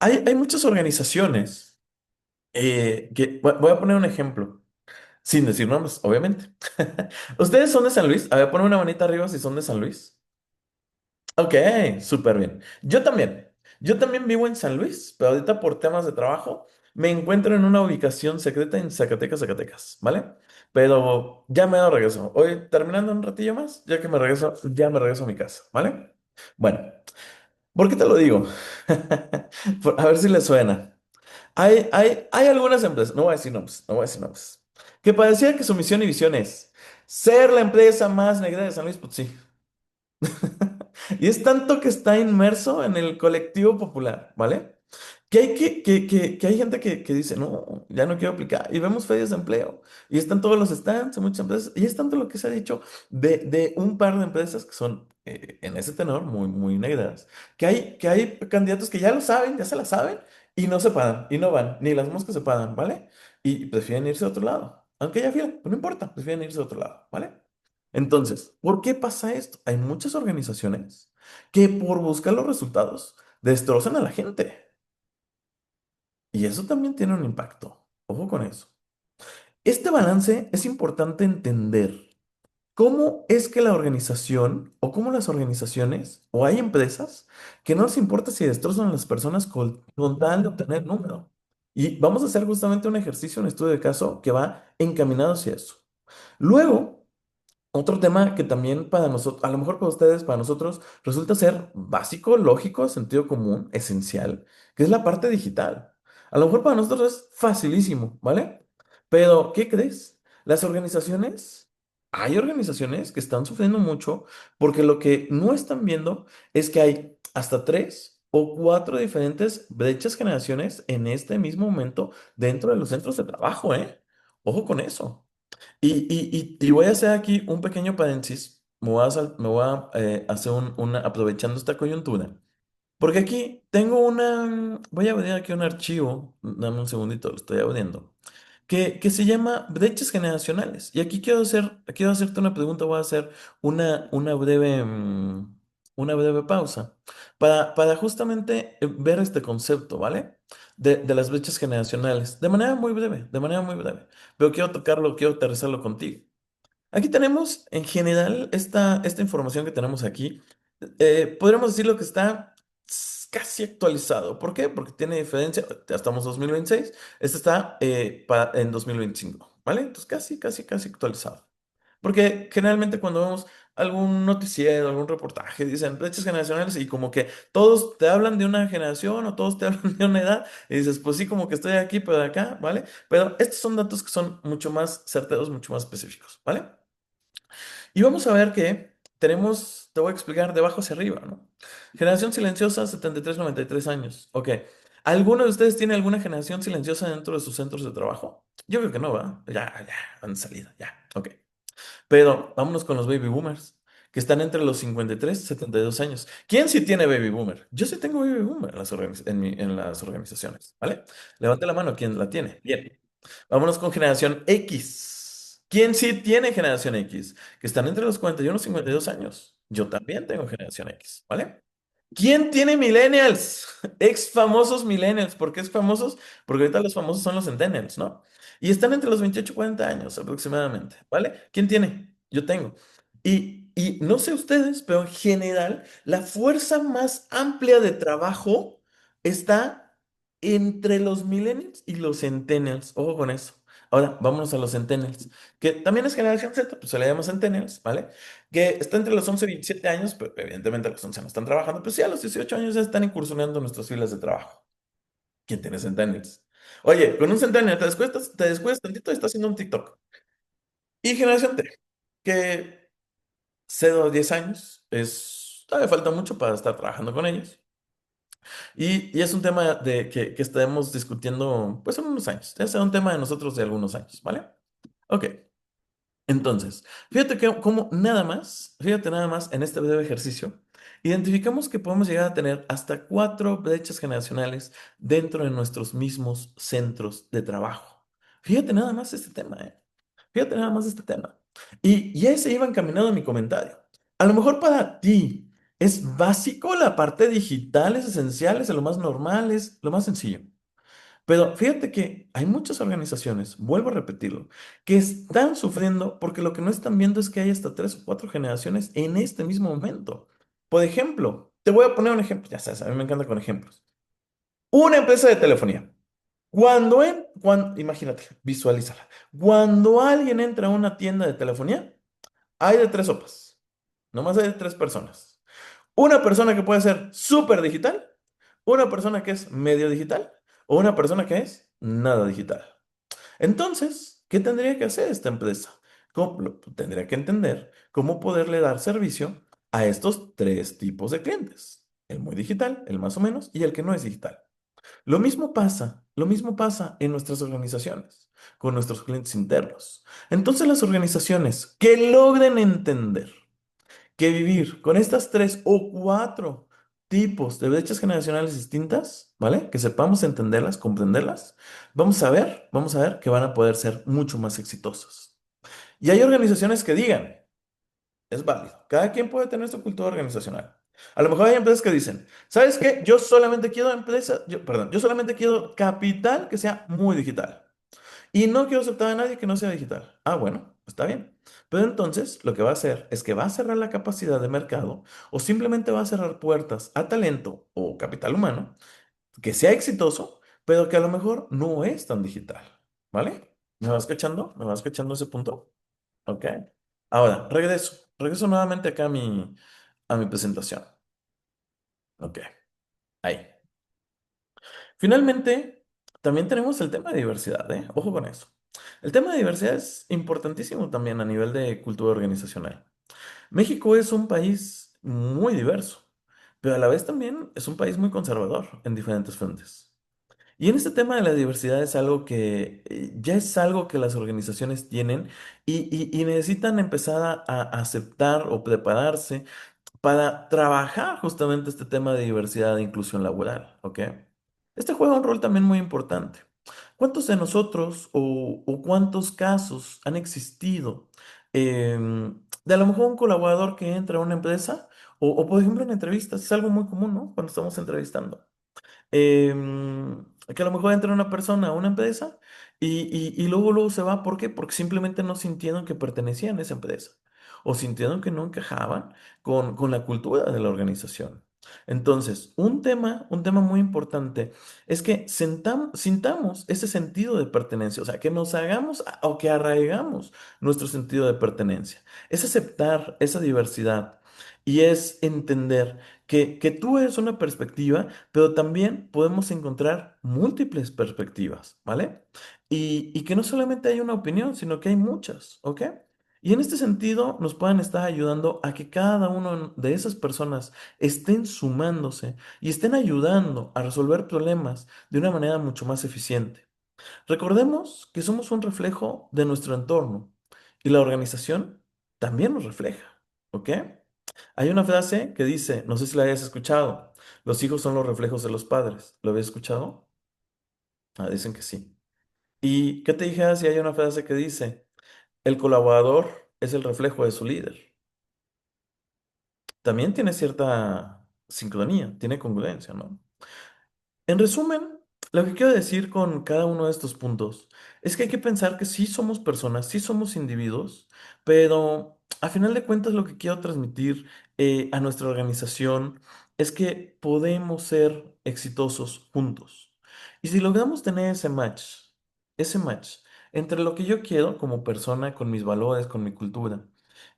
Hay muchas organizaciones voy a poner un ejemplo, sin decir nombres, obviamente. ¿Ustedes son de San Luis? A ver, pon una manita arriba si son de San Luis. Ok, súper bien. Yo también. Yo también vivo en San Luis, pero ahorita por temas de trabajo me encuentro en una ubicación secreta en Zacatecas, Zacatecas, ¿vale? Pero ya me he dado regreso. Hoy terminando un ratillo más, ya que me regreso, ya me regreso a mi casa, ¿vale? Bueno, ¿por qué te lo digo? A ver si le suena. Hay algunas empresas, no voy a decir nombres, no voy a decir nombres, que parecía que su misión y visión es ser la empresa más negra de San Luis Potosí. Y es tanto que está inmerso en el colectivo popular, ¿vale? Que hay gente que dice, no, ya no quiero aplicar. Y vemos ferias de empleo. Y están todos los stands en muchas empresas. Y es tanto lo que se ha dicho de un par de empresas que son en ese tenor muy negras. Que hay candidatos que ya lo saben, ya se la saben, y no se paran, y no van, ni las moscas se paran, ¿vale? Y prefieren irse a otro lado. Aunque haya fila, pues no importa, prefieren irse a otro lado, ¿vale? Entonces, ¿por qué pasa esto? Hay muchas organizaciones que por buscar los resultados destrozan a la gente. Y eso también tiene un impacto. Ojo con eso. Este balance es importante entender. ¿Cómo es que la organización o cómo las organizaciones o hay empresas que no les importa si destrozan a las personas con tal de obtener número? Y vamos a hacer justamente un ejercicio, un estudio de caso que va encaminado hacia eso. Luego, otro tema que también para nosotros, a lo mejor para ustedes, para nosotros, resulta ser básico, lógico, sentido común, esencial, que es la parte digital. A lo mejor para nosotros es facilísimo, ¿vale? Pero, ¿qué crees? Las organizaciones, hay organizaciones que están sufriendo mucho porque lo que no están viendo es que hay hasta 3 o 4 diferentes brechas generaciones en este mismo momento dentro de los centros de trabajo, ¿eh? Ojo con eso. Y voy a hacer aquí un pequeño paréntesis. Me voy a hacer aprovechando esta coyuntura. Porque aquí tengo voy a abrir aquí un archivo. Dame un segundito, lo estoy abriendo. Que se llama brechas generacionales. Y aquí quiero hacerte una pregunta. Voy a hacer una breve pausa para justamente ver este concepto, ¿vale? De las brechas generacionales. De manera muy breve, de manera muy breve. Pero quiero tocarlo, quiero aterrizarlo contigo. Aquí tenemos, en general, esta información que tenemos aquí. Podríamos decirlo que está casi actualizado. ¿Por qué? Porque tiene diferencia. Ya estamos en 2026. Este está en 2025, ¿vale? Entonces, casi actualizado. Porque generalmente cuando vemos algún noticiero, algún reportaje, dicen brechas generacionales y como que todos te hablan de una generación o todos te hablan de una edad y dices, pues sí, como que estoy aquí, pero de acá, ¿vale? Pero estos son datos que son mucho más certeros, mucho más específicos, ¿vale? Y vamos a ver que tenemos, te voy a explicar de abajo hacia arriba, ¿no? Generación silenciosa, 73 93 años. Ok. ¿Alguno de ustedes tiene alguna generación silenciosa dentro de sus centros de trabajo? Yo creo que no, ¿va? Ya, han salido, ya. Ok. Pero vámonos con los baby boomers, que están entre los 53 y 72 años. ¿Quién sí tiene baby boomer? Yo sí tengo baby boomer en las organizaciones, ¿vale? Levante la mano quien la tiene. Bien. Vámonos con generación X. ¿Quién sí tiene generación X? Que están entre los 41 y 52 años. Yo también tengo generación X, ¿vale? ¿Quién tiene millennials? Ex famosos millennials. ¿Por qué ex famosos? Porque ahorita los famosos son los centennials, ¿no? Y están entre los 28 y 40 años aproximadamente, ¿vale? ¿Quién tiene? Yo tengo. Y no sé ustedes, pero en general, la fuerza más amplia de trabajo está entre los millennials y los centennials. Ojo con eso. Ahora, vámonos a los centennials, que también es generación Z, pues se le llama centennials, ¿vale? Que está entre los 11 y 27 años, pero evidentemente a los 11 no están trabajando, pero sí a los 18 años ya están incursionando en nuestras filas de trabajo. ¿Quién tiene centennials? Oye, con un centennial te descuidas tantito y estás haciendo un TikTok. Y generación T, que 0 a 10 años, todavía falta mucho para estar trabajando con ellos. Y es un tema que estaremos discutiendo, pues, en unos años. Ya será un tema de nosotros de algunos años, ¿vale? Ok. Entonces, fíjate nada más en este breve ejercicio, identificamos que podemos llegar a tener hasta 4 brechas generacionales dentro de nuestros mismos centros de trabajo. Fíjate nada más este tema, ¿eh? Fíjate nada más este tema. Y ese iba encaminado en mi comentario. A lo mejor para ti es básico la parte digital, es esencial, es lo más normal, es lo más sencillo. Pero fíjate que hay muchas organizaciones, vuelvo a repetirlo, que están sufriendo porque lo que no están viendo es que hay hasta 3 o 4 generaciones en este mismo momento. Por ejemplo, te voy a poner un ejemplo, ya sabes, a mí me encanta con ejemplos. Una empresa de telefonía. Imagínate, visualízala. Cuando alguien entra a una tienda de telefonía, hay de 3 sopas. Nomás hay de 3 personas. Una persona que puede ser súper digital, una persona que es medio digital o una persona que es nada digital. Entonces, ¿qué tendría que hacer esta empresa? Tendría que entender cómo poderle dar servicio a estos 3 tipos de clientes. El muy digital, el más o menos y el que no es digital. Lo mismo pasa en nuestras organizaciones, con nuestros clientes internos. Entonces las organizaciones que logren entender que vivir con estas tres o cuatro tipos de brechas generacionales distintas, ¿vale? Que sepamos entenderlas, comprenderlas, vamos a ver que van a poder ser mucho más exitosas. Y hay organizaciones que digan, es válido, cada quien puede tener su cultura organizacional. A lo mejor hay empresas que dicen, ¿sabes qué? Yo solamente quiero perdón, yo solamente quiero capital que sea muy digital. Y no quiero aceptar a nadie que no sea digital. Ah, bueno, está bien. Pero entonces lo que va a hacer es que va a cerrar la capacidad de mercado o simplemente va a cerrar puertas a talento o capital humano que sea exitoso, pero que a lo mejor no es tan digital. ¿Vale? ¿Me vas cachando? ¿Me vas cachando ese punto? Ok. Ahora, regreso nuevamente acá a mi presentación. Ok, ahí. Finalmente, también tenemos el tema de diversidad, ¿eh? Ojo con eso. El tema de diversidad es importantísimo también a nivel de cultura organizacional. México es un país muy diverso, pero a la vez también es un país muy conservador en diferentes frentes. Y en este tema de la diversidad es algo que ya es algo que las organizaciones tienen y necesitan empezar a aceptar o prepararse para trabajar justamente este tema de diversidad e inclusión laboral, ¿ok? Este juega un rol también muy importante. ¿Cuántos de nosotros o cuántos casos han existido de a lo mejor un colaborador que entra a una empresa por ejemplo en entrevistas? Es algo muy común, ¿no? Cuando estamos entrevistando que a lo mejor entra una persona a una empresa y luego se va. ¿Por qué? Porque simplemente no sintieron que pertenecían a esa empresa o sintieron que no encajaban con la cultura de la organización. Entonces, un tema muy importante es que sintamos ese sentido de pertenencia, o sea, que nos hagamos o que arraigamos nuestro sentido de pertenencia. Es aceptar esa diversidad y es entender que tú eres una perspectiva pero también podemos encontrar múltiples perspectivas, ¿vale? Y que no solamente hay una opinión, sino que hay muchas, ¿ok? Y en este sentido nos puedan estar ayudando a que cada una de esas personas estén sumándose y estén ayudando a resolver problemas de una manera mucho más eficiente. Recordemos que somos un reflejo de nuestro entorno y la organización también nos refleja, ¿ok? Hay una frase que dice, no sé si la hayas escuchado, los hijos son los reflejos de los padres. ¿Lo habías escuchado? Ah, dicen que sí. ¿Y qué te dije si hay una frase que dice, el colaborador es el reflejo de su líder? También tiene cierta sincronía, tiene congruencia, ¿no? En resumen, lo que quiero decir con cada uno de estos puntos es que hay que pensar que sí somos personas, sí somos individuos, pero a final de cuentas lo que quiero transmitir a nuestra organización es que podemos ser exitosos juntos. Y si logramos tener ese match entre lo que yo quiero como persona, con mis valores, con mi cultura,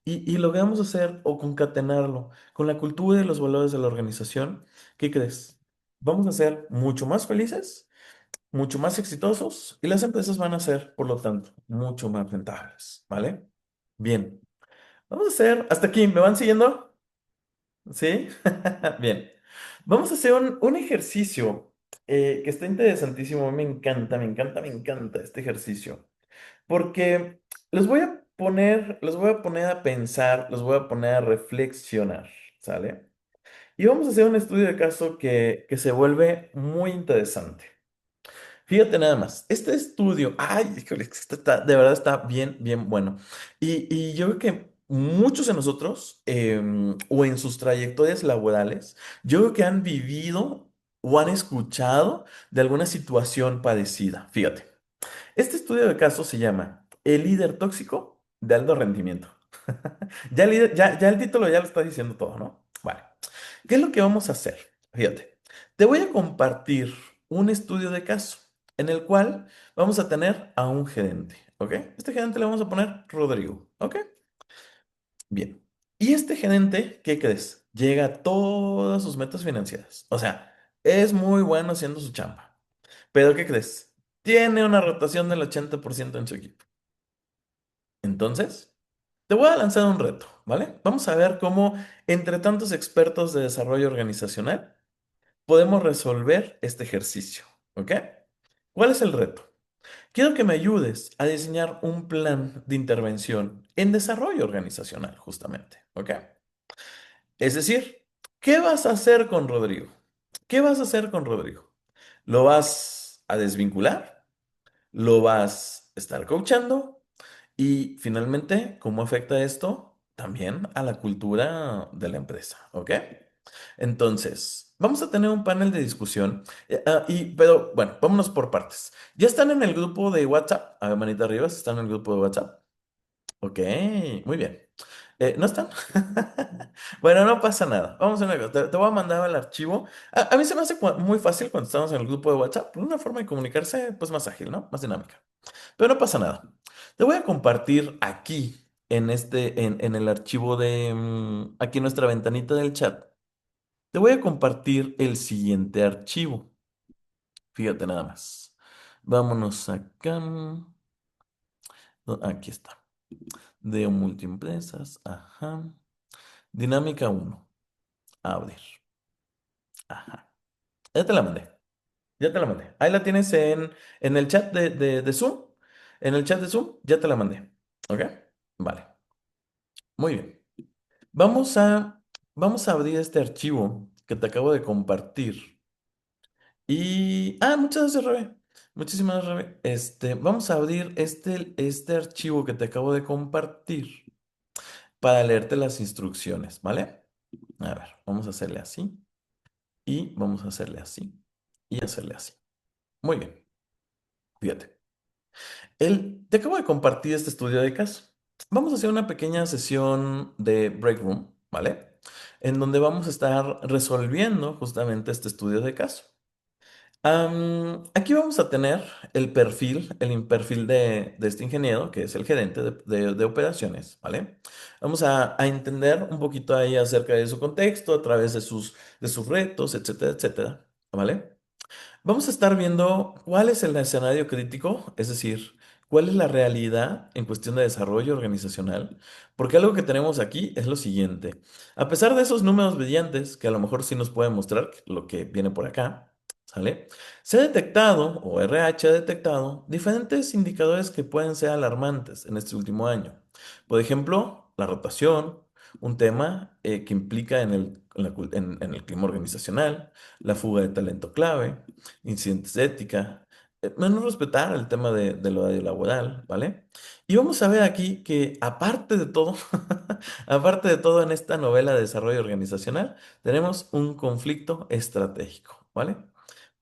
y logramos hacer o concatenarlo con la cultura y los valores de la organización, ¿qué crees? Vamos a ser mucho más felices, mucho más exitosos y las empresas van a ser, por lo tanto, mucho más rentables, ¿vale? Bien, vamos a hacer, hasta aquí, ¿me van siguiendo? ¿Sí? Bien, vamos a hacer un ejercicio que está interesantísimo, me encanta este ejercicio, porque los voy a poner a pensar, los voy a poner a reflexionar, ¿sale? Y vamos a hacer un estudio de caso que se vuelve muy interesante. Fíjate nada más, este estudio, ay, híjole, es que de verdad está bien, bien bueno. Y yo creo que muchos de nosotros, o en sus trayectorias laborales, yo creo que han vivido o han escuchado de alguna situación parecida. Fíjate, este estudio de caso se llama El líder tóxico de alto rendimiento. Ya el título ya lo está diciendo todo, ¿no? Vale. ¿Qué es lo que vamos a hacer? Fíjate, te voy a compartir un estudio de caso en el cual vamos a tener a un gerente, ¿ok? Este gerente le vamos a poner Rodrigo, ¿ok? Bien. Y este gerente, ¿qué crees? Llega a todas sus metas financieras. O sea, es muy bueno haciendo su chamba. Pero ¿qué crees? Tiene una rotación del 80% en su equipo. Entonces, te voy a lanzar un reto, ¿vale? Vamos a ver cómo, entre tantos expertos de desarrollo organizacional, podemos resolver este ejercicio, ¿ok? ¿Cuál es el reto? Quiero que me ayudes a diseñar un plan de intervención en desarrollo organizacional, justamente, ¿ok? Es decir, ¿qué vas a hacer con Rodrigo? ¿Qué vas a hacer con Rodrigo? ¿Lo vas a desvincular? ¿Lo vas a estar coachando? Y finalmente, ¿cómo afecta esto también a la cultura de la empresa? ¿Ok? Entonces, vamos a tener un panel de discusión. Pero bueno, vámonos por partes. ¿Ya están en el grupo de WhatsApp? A ver, manita arriba, si están en el grupo de WhatsApp. Ok, muy bien. ¿No están? Bueno, no pasa nada. Vamos a hacer una cosa. Te voy a mandar el archivo. A mí se me hace muy fácil cuando estamos en el grupo de WhatsApp. Una forma de comunicarse, pues más ágil, ¿no? Más dinámica. Pero no pasa nada. Te voy a compartir aquí, en el archivo aquí en nuestra ventanita del chat. Te voy a compartir el siguiente archivo. Fíjate nada más. Vámonos acá. Aquí está. De multiempresas. Ajá. Dinámica uno. Abrir. Ajá. Ya te la mandé. Ya te la mandé. Ahí la tienes en el chat de Zoom. En el chat de Zoom, ya te la mandé. ¿Ok? Vale. Muy bien. Vamos a, vamos a abrir este archivo que te acabo de compartir. Muchas gracias, Rebe. Muchísimas gracias, Rebe. Vamos a abrir este archivo que te acabo de compartir para leerte las instrucciones, ¿vale? A ver, vamos a hacerle así y vamos a hacerle así y hacerle así. Muy bien, fíjate. Te acabo de compartir este estudio de caso. Vamos a hacer una pequeña sesión de break room, ¿vale? En donde vamos a estar resolviendo justamente este estudio de caso. Aquí vamos a tener el perfil de este ingeniero, que es el gerente de operaciones, ¿vale? Vamos a entender un poquito ahí acerca de su contexto, a través de sus retos, etcétera, etcétera, ¿vale? Vamos a estar viendo cuál es el escenario crítico, es decir, cuál es la realidad en cuestión de desarrollo organizacional, porque algo que tenemos aquí es lo siguiente. A pesar de esos números brillantes, que a lo mejor sí nos pueden mostrar lo que viene por acá, ¿sale? Se ha detectado, o RH ha detectado, diferentes indicadores que pueden ser alarmantes en este último año. Por ejemplo, la rotación, un tema que implica en el clima organizacional, la fuga de talento clave, incidentes de ética, no respetar el tema de lo laboral, ¿vale? Y vamos a ver aquí que aparte de todo, aparte de todo en esta novela de desarrollo organizacional, tenemos un conflicto estratégico, ¿vale?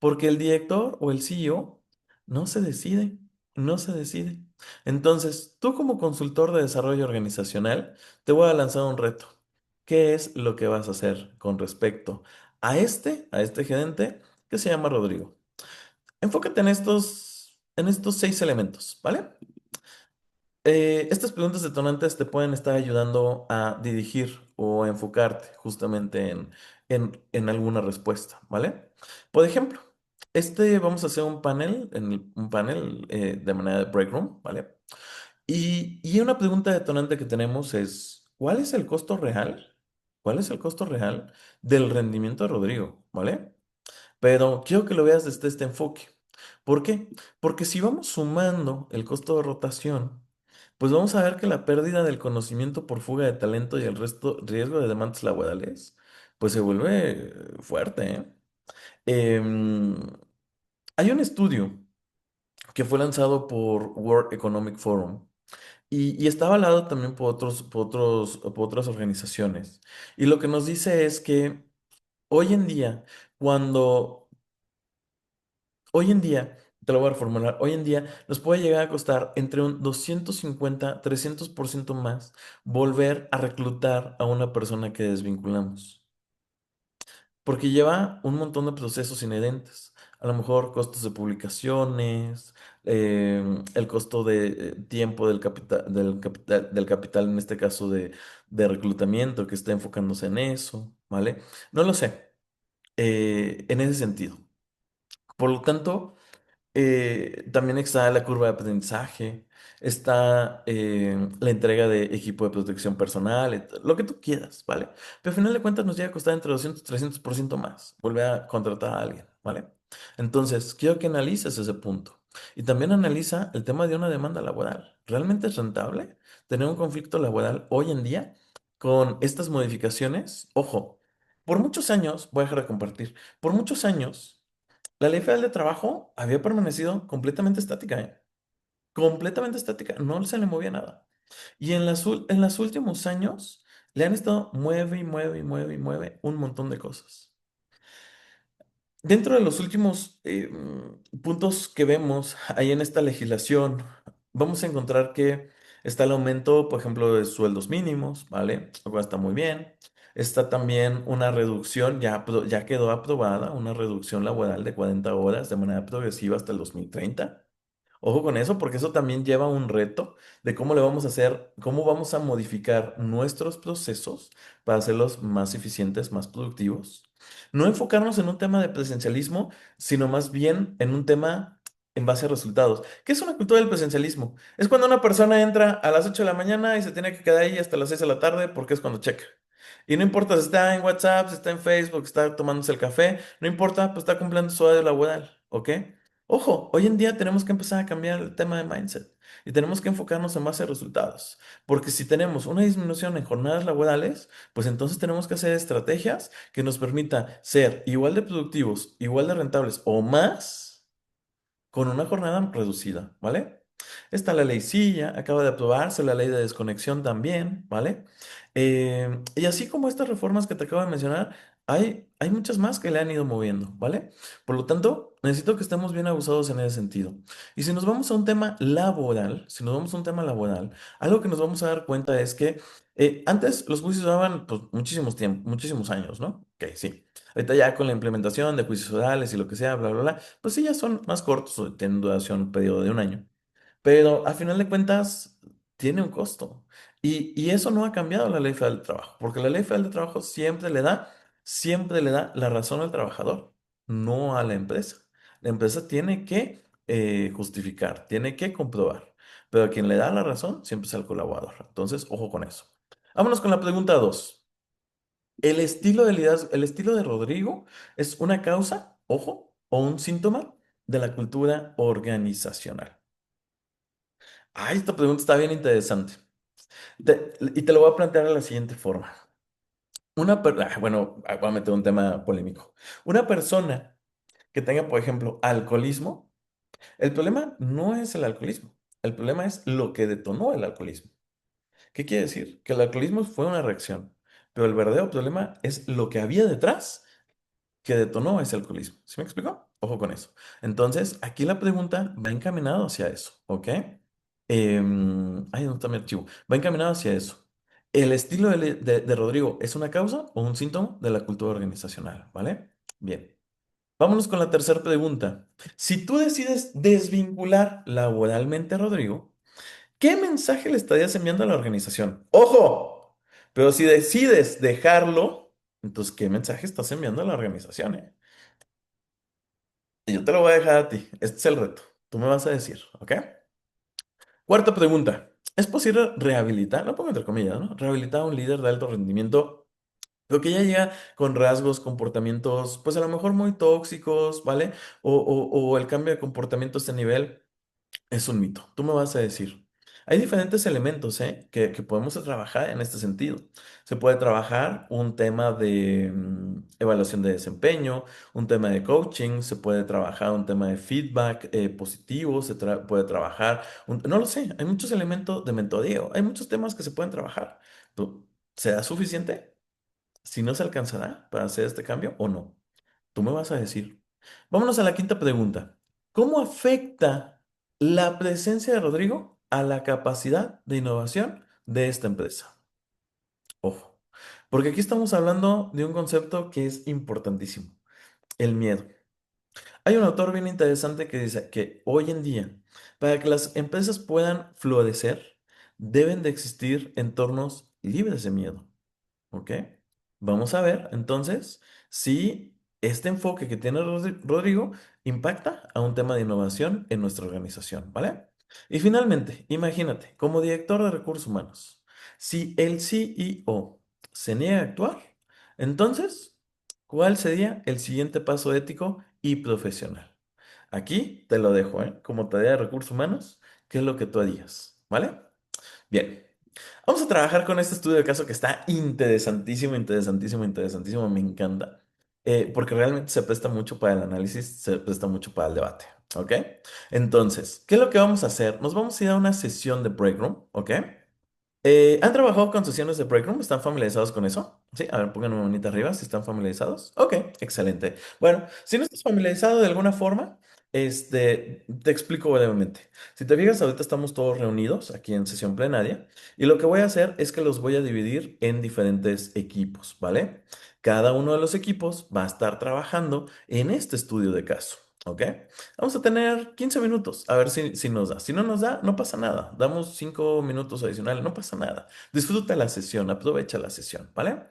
Porque el director o el CEO no se decide, no se decide. Entonces, tú como consultor de desarrollo organizacional, te voy a lanzar un reto. ¿Qué es lo que vas a hacer con respecto a este gerente que se llama Rodrigo? Enfócate en estos 6 elementos, ¿vale? Estas preguntas detonantes te pueden estar ayudando a dirigir o a enfocarte justamente en alguna respuesta, ¿vale? Por ejemplo, vamos a hacer un panel de manera de break room, ¿vale? Y una pregunta detonante que tenemos es, ¿cuál es el costo real? ¿Cuál es el costo real del rendimiento de Rodrigo? ¿Vale? Pero quiero que lo veas desde este enfoque. ¿Por qué? Porque si vamos sumando el costo de rotación, pues vamos a ver que la pérdida del conocimiento por fuga de talento y el riesgo de demandas laborales, pues se vuelve fuerte, ¿eh? Em, Hay un estudio que fue lanzado por World Economic Forum y está avalado también por otras organizaciones. Y lo que nos dice es que hoy en día, cuando Hoy en día, te lo voy a reformular, hoy en día nos puede llegar a costar entre un 250-300% más volver a reclutar a una persona que desvinculamos, porque lleva un montón de procesos inherentes, a lo mejor costos de publicaciones, el costo de tiempo del capital, en este caso de reclutamiento que está enfocándose en eso, ¿vale? No lo sé, en ese sentido. Por lo tanto, También está la curva de aprendizaje, está la entrega de equipo de protección personal, lo que tú quieras, ¿vale? Pero al final de cuentas nos llega a costar entre 200 y 300% más volver a contratar a alguien, ¿vale? Entonces, quiero que analices ese punto. Y también analiza el tema de una demanda laboral. ¿Realmente es rentable tener un conflicto laboral hoy en día con estas modificaciones? Ojo, por muchos años, voy a dejar de compartir, por muchos años. La ley federal de trabajo había permanecido completamente estática, ¿eh? Completamente estática, no se le movía nada. Y en los últimos años le han estado mueve y mueve y mueve y mueve un montón de cosas. Dentro de los últimos puntos que vemos ahí en esta legislación, vamos a encontrar que está el aumento, por ejemplo, de sueldos mínimos, ¿vale? Lo cual está muy bien. Está también una reducción, ya quedó aprobada, una reducción laboral de 40 horas de manera progresiva hasta el 2030. Ojo con eso, porque eso también lleva un reto de cómo le vamos a hacer, cómo vamos a modificar nuestros procesos para hacerlos más eficientes, más productivos. No enfocarnos en un tema de presencialismo, sino más bien en un tema en base a resultados. ¿Qué es una cultura del presencialismo? Es cuando una persona entra a las 8 de la mañana y se tiene que quedar ahí hasta las 6 de la tarde porque es cuando checa. Y no importa si está en WhatsApp, si está en Facebook, si está tomándose el café, no importa, pues está cumpliendo su horario laboral, ¿ok? Ojo, hoy en día tenemos que empezar a cambiar el tema de mindset y tenemos que enfocarnos en base a resultados, porque si tenemos una disminución en jornadas laborales, pues entonces tenemos que hacer estrategias que nos permita ser igual de productivos, igual de rentables o más con una jornada reducida, ¿vale? Está la ley Silla, acaba de aprobarse la ley de desconexión también, ¿vale? Y así como estas reformas que te acabo de mencionar, hay muchas más que le han ido moviendo, ¿vale? Por lo tanto, necesito que estemos bien abusados en ese sentido. Y si nos vamos a un tema laboral, si nos vamos a un tema laboral, algo que nos vamos a dar cuenta es que antes los juicios daban pues, muchísimos tiempos, muchísimos años, ¿no? Ok, sí. Ahorita ya con la implementación de juicios orales y lo que sea, bla, bla, bla, pues sí, ya son más cortos, o tienen duración un periodo de un año. Pero a final de cuentas, tiene un costo. Y eso no ha cambiado la ley federal del trabajo, porque la ley federal del trabajo siempre le da la razón al trabajador, no a la empresa. La empresa tiene que justificar, tiene que comprobar, pero a quien le da la razón siempre es al colaborador. Entonces, ojo con eso. Vámonos con la pregunta 2. El estilo de Rodrigo es una causa, ojo, o un síntoma de la cultura organizacional. Ay, esta pregunta está bien interesante. Y te lo voy a plantear de la siguiente forma. Voy a meter un tema polémico. Una persona que tenga, por ejemplo, alcoholismo, el problema no es el alcoholismo, el problema es lo que detonó el alcoholismo. ¿Qué quiere decir? Que el alcoholismo fue una reacción, pero el verdadero problema es lo que había detrás que detonó ese alcoholismo. ¿Sí me explicó? Ojo con eso. Entonces, aquí la pregunta va encaminado hacia eso, ¿ok? No está mi archivo. Va encaminado hacia eso. ¿El estilo de Rodrigo es una causa o un síntoma de la cultura organizacional? ¿Vale? Bien. Vámonos con la tercera pregunta. Si tú decides desvincular laboralmente a Rodrigo, ¿qué mensaje le estarías enviando a la organización? ¡Ojo! Pero si decides dejarlo, entonces, ¿qué mensaje estás enviando a la organización, Y yo te lo voy a dejar a ti. Este es el reto. Tú me vas a decir, ¿ok? Cuarta pregunta. ¿Es posible rehabilitar, lo pongo entre comillas, ¿no? Rehabilitar a un líder de alto rendimiento, pero que ya llega con rasgos, comportamientos, pues a lo mejor muy tóxicos, ¿vale? O el cambio de comportamiento a este nivel. Es un mito. Tú me vas a decir. Hay diferentes elementos, que podemos trabajar en este sentido. Se puede trabajar un tema de evaluación de desempeño, un tema de coaching, se puede trabajar un tema de feedback positivo, puede trabajar, no lo sé, hay muchos elementos de mentoría, hay muchos temas que se pueden trabajar. ¿Será suficiente? ¿Si no se alcanzará para hacer este cambio o no? Tú me vas a decir. Vámonos a la quinta pregunta. ¿Cómo afecta la presencia de Rodrigo a la capacidad de innovación de esta empresa? Ojo, porque aquí estamos hablando de un concepto que es importantísimo, el miedo. Hay un autor bien interesante que dice que hoy en día, para que las empresas puedan florecer, deben de existir entornos libres de miedo. ¿Ok? Vamos a ver entonces si este enfoque que tiene Rodrigo impacta a un tema de innovación en nuestra organización, ¿vale? Y finalmente, imagínate, como director de recursos humanos, si el CEO se niega a actuar, entonces, ¿cuál sería el siguiente paso ético y profesional? Aquí te lo dejo, ¿eh? Como tarea de recursos humanos, ¿qué es lo que tú harías? ¿Vale? Bien. Vamos a trabajar con este estudio de caso que está interesantísimo, interesantísimo, interesantísimo. Me encanta. Porque realmente se presta mucho para el análisis, se presta mucho para el debate. ¿Ok? Entonces, ¿qué es lo que vamos a hacer? Nos vamos a ir a una sesión de break room. ¿Ok? ¿Han trabajado con sesiones de break room? ¿Están familiarizados con eso? Sí, a ver, pónganme una manita arriba si están familiarizados. Ok, excelente. Bueno, si no estás familiarizado de alguna forma, te explico brevemente. Si te fijas, ahorita estamos todos reunidos aquí en sesión plenaria y lo que voy a hacer es que los voy a dividir en diferentes equipos, ¿vale? Cada uno de los equipos va a estar trabajando en este estudio de caso, ¿ok? Vamos a tener 15 minutos, a ver si nos da. Si no nos da, no pasa nada. Damos 5 minutos adicionales, no pasa nada. Disfruta la sesión, aprovecha la sesión, ¿vale?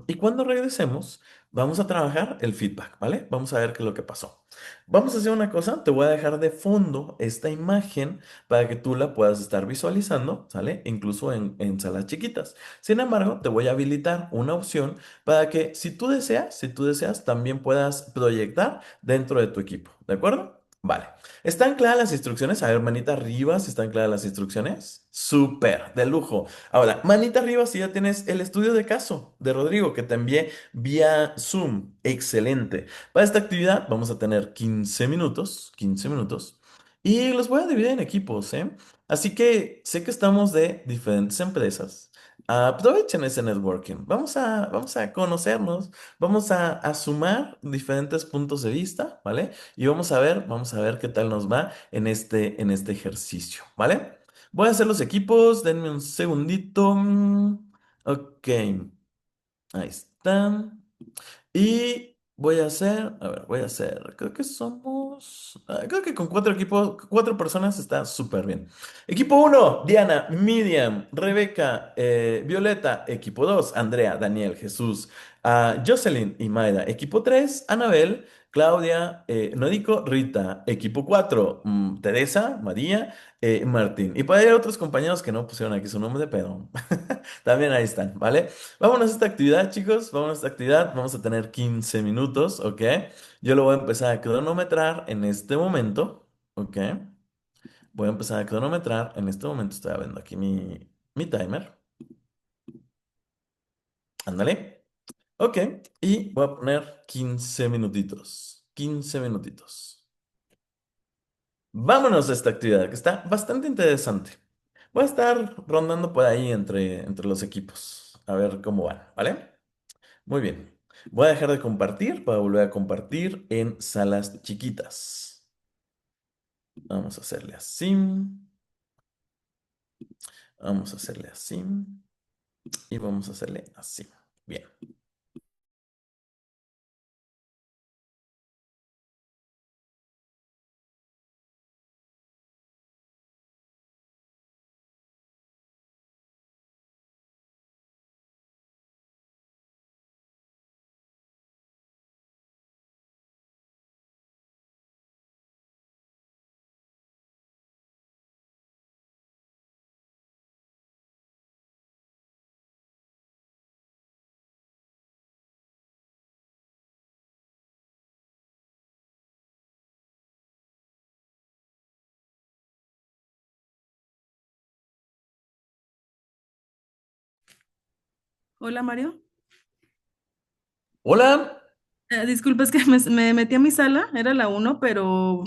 Y cuando regresemos, vamos a trabajar el feedback, ¿vale? Vamos a ver qué es lo que pasó. Vamos a hacer una cosa, te voy a dejar de fondo esta imagen para que tú la puedas estar visualizando, ¿sale? Incluso en salas chiquitas. Sin embargo, te voy a habilitar una opción para que si tú deseas, también puedas proyectar dentro de tu equipo, ¿de acuerdo? Vale. ¿Están claras las instrucciones? A ver, manita arriba, si están claras las instrucciones. Súper, de lujo. Ahora, manita arriba si ya tienes el estudio de caso de Rodrigo que te envié vía Zoom. Excelente. Para esta actividad vamos a tener 15 minutos, 15 minutos. Y los voy a dividir en equipos, ¿eh? Así que sé que estamos de diferentes empresas. Aprovechen ese networking. Vamos a conocernos. Vamos a sumar diferentes puntos de vista, ¿vale? Y vamos a ver qué tal nos va en este ejercicio, ¿vale? Voy a hacer los equipos, denme un segundito. Ok, ahí están. Y voy a hacer, creo que somos, creo que con 4 equipos, 4 personas está súper bien. Equipo uno, Diana, Miriam, Rebeca, Violeta. Equipo 2, Andrea, Daniel, Jesús, Jocelyn y Mayra. Equipo 3, Anabel, Claudia, Norico, Rita. Equipo 4, Teresa, María, Martín. Y por ahí hay otros compañeros que no pusieron aquí su nombre, pero también ahí están, ¿vale? Vámonos a esta actividad, chicos. Vámonos a esta actividad. Vamos a tener 15 minutos, ¿ok? Yo lo voy a empezar a cronometrar en este momento, ¿ok? Voy a empezar a cronometrar en este momento. Estoy abriendo aquí mi timer. Ándale. Ok. Y voy a poner 15 minutitos. 15 minutitos. Vámonos a esta actividad que está bastante interesante. Voy a estar rondando por ahí entre los equipos. A ver cómo van, ¿vale? Muy bien. Voy a dejar de compartir para volver a compartir en salas chiquitas. Vamos a hacerle así. Vamos a hacerle así. Y vamos a hacerle así. Bien. Hola Mario. Hola. Disculpa, es que me metí a mi sala, era la uno, pero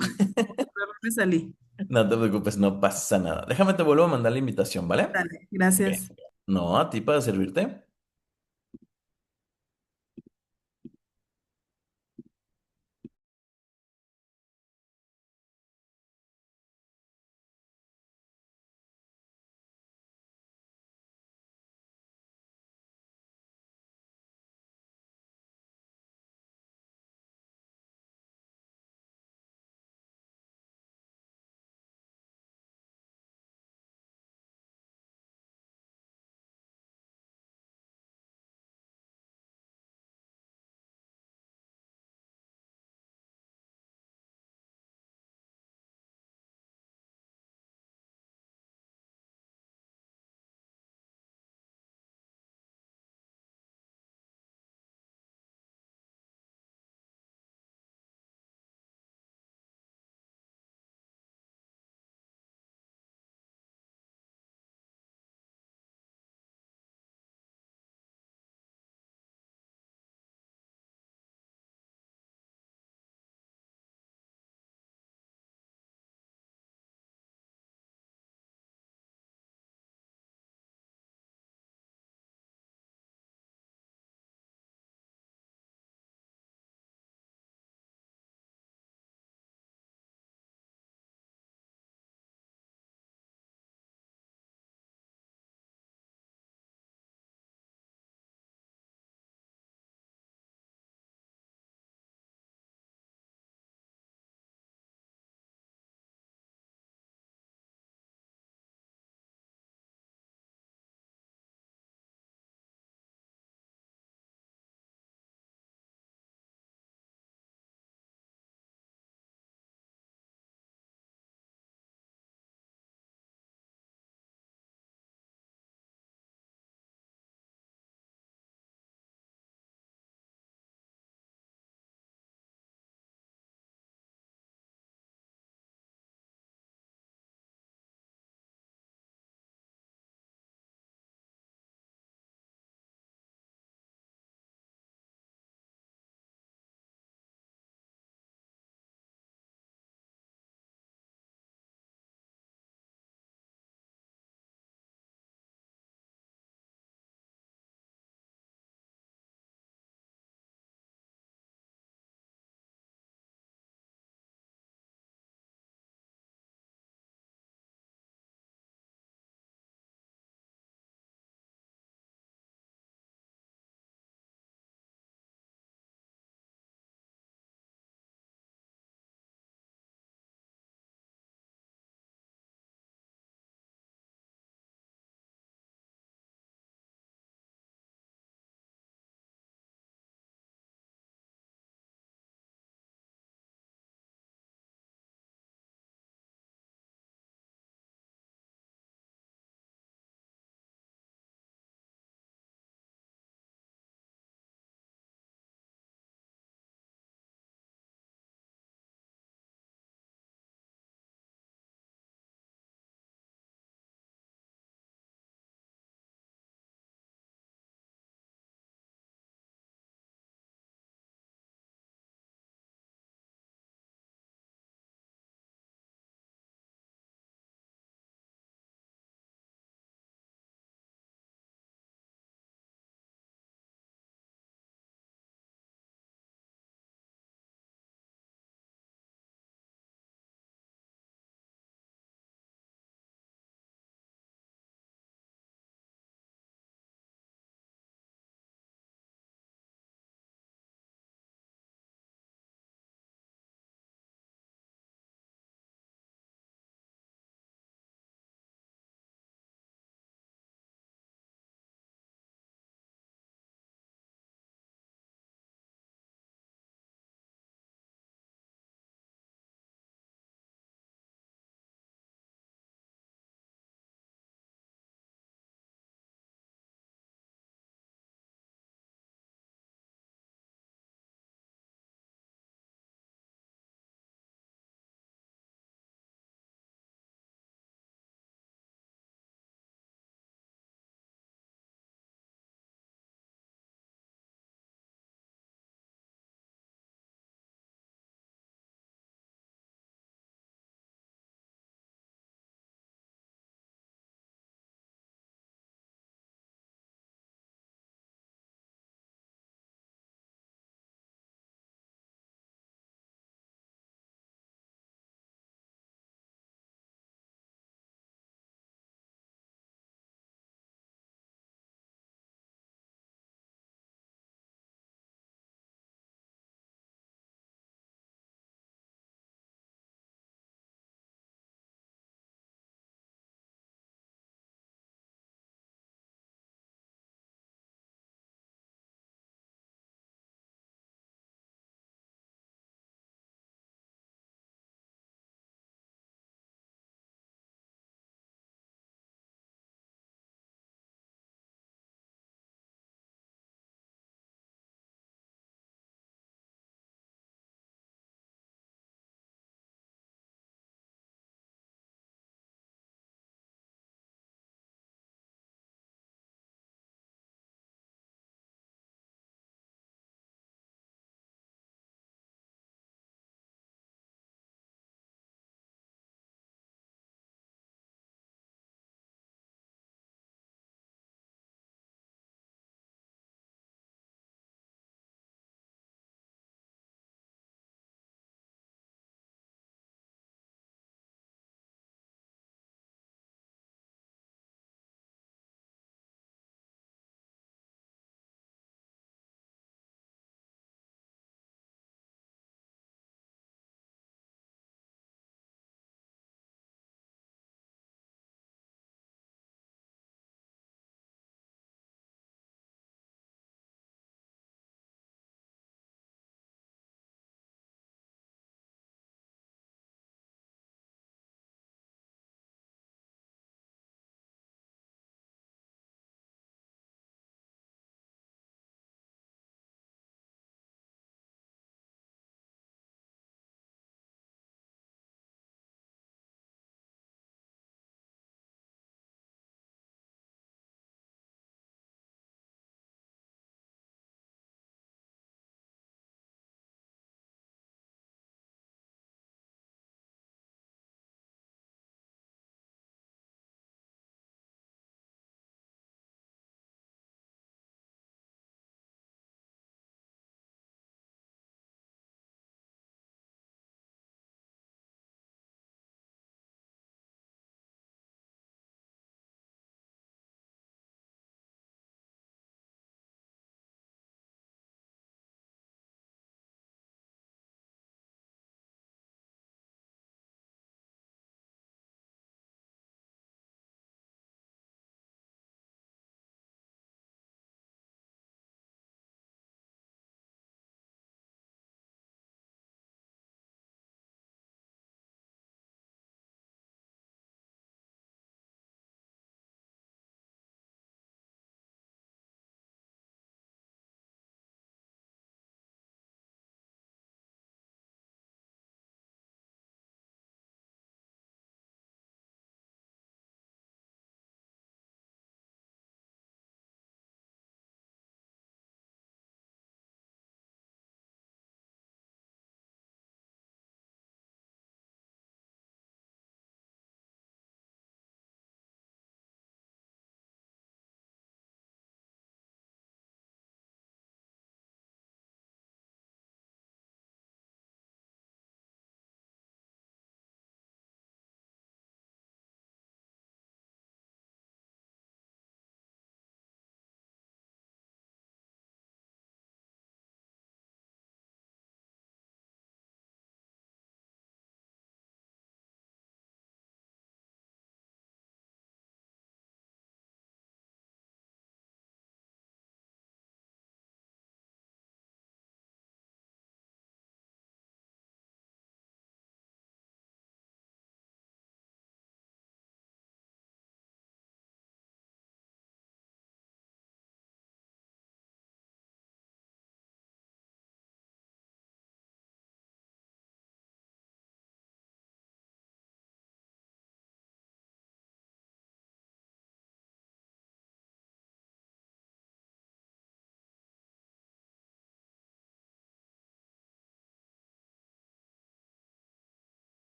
me salí. No te preocupes, no pasa nada. Déjame te vuelvo a mandar la invitación, ¿vale? Dale, Ok. gracias. No, a ti para servirte.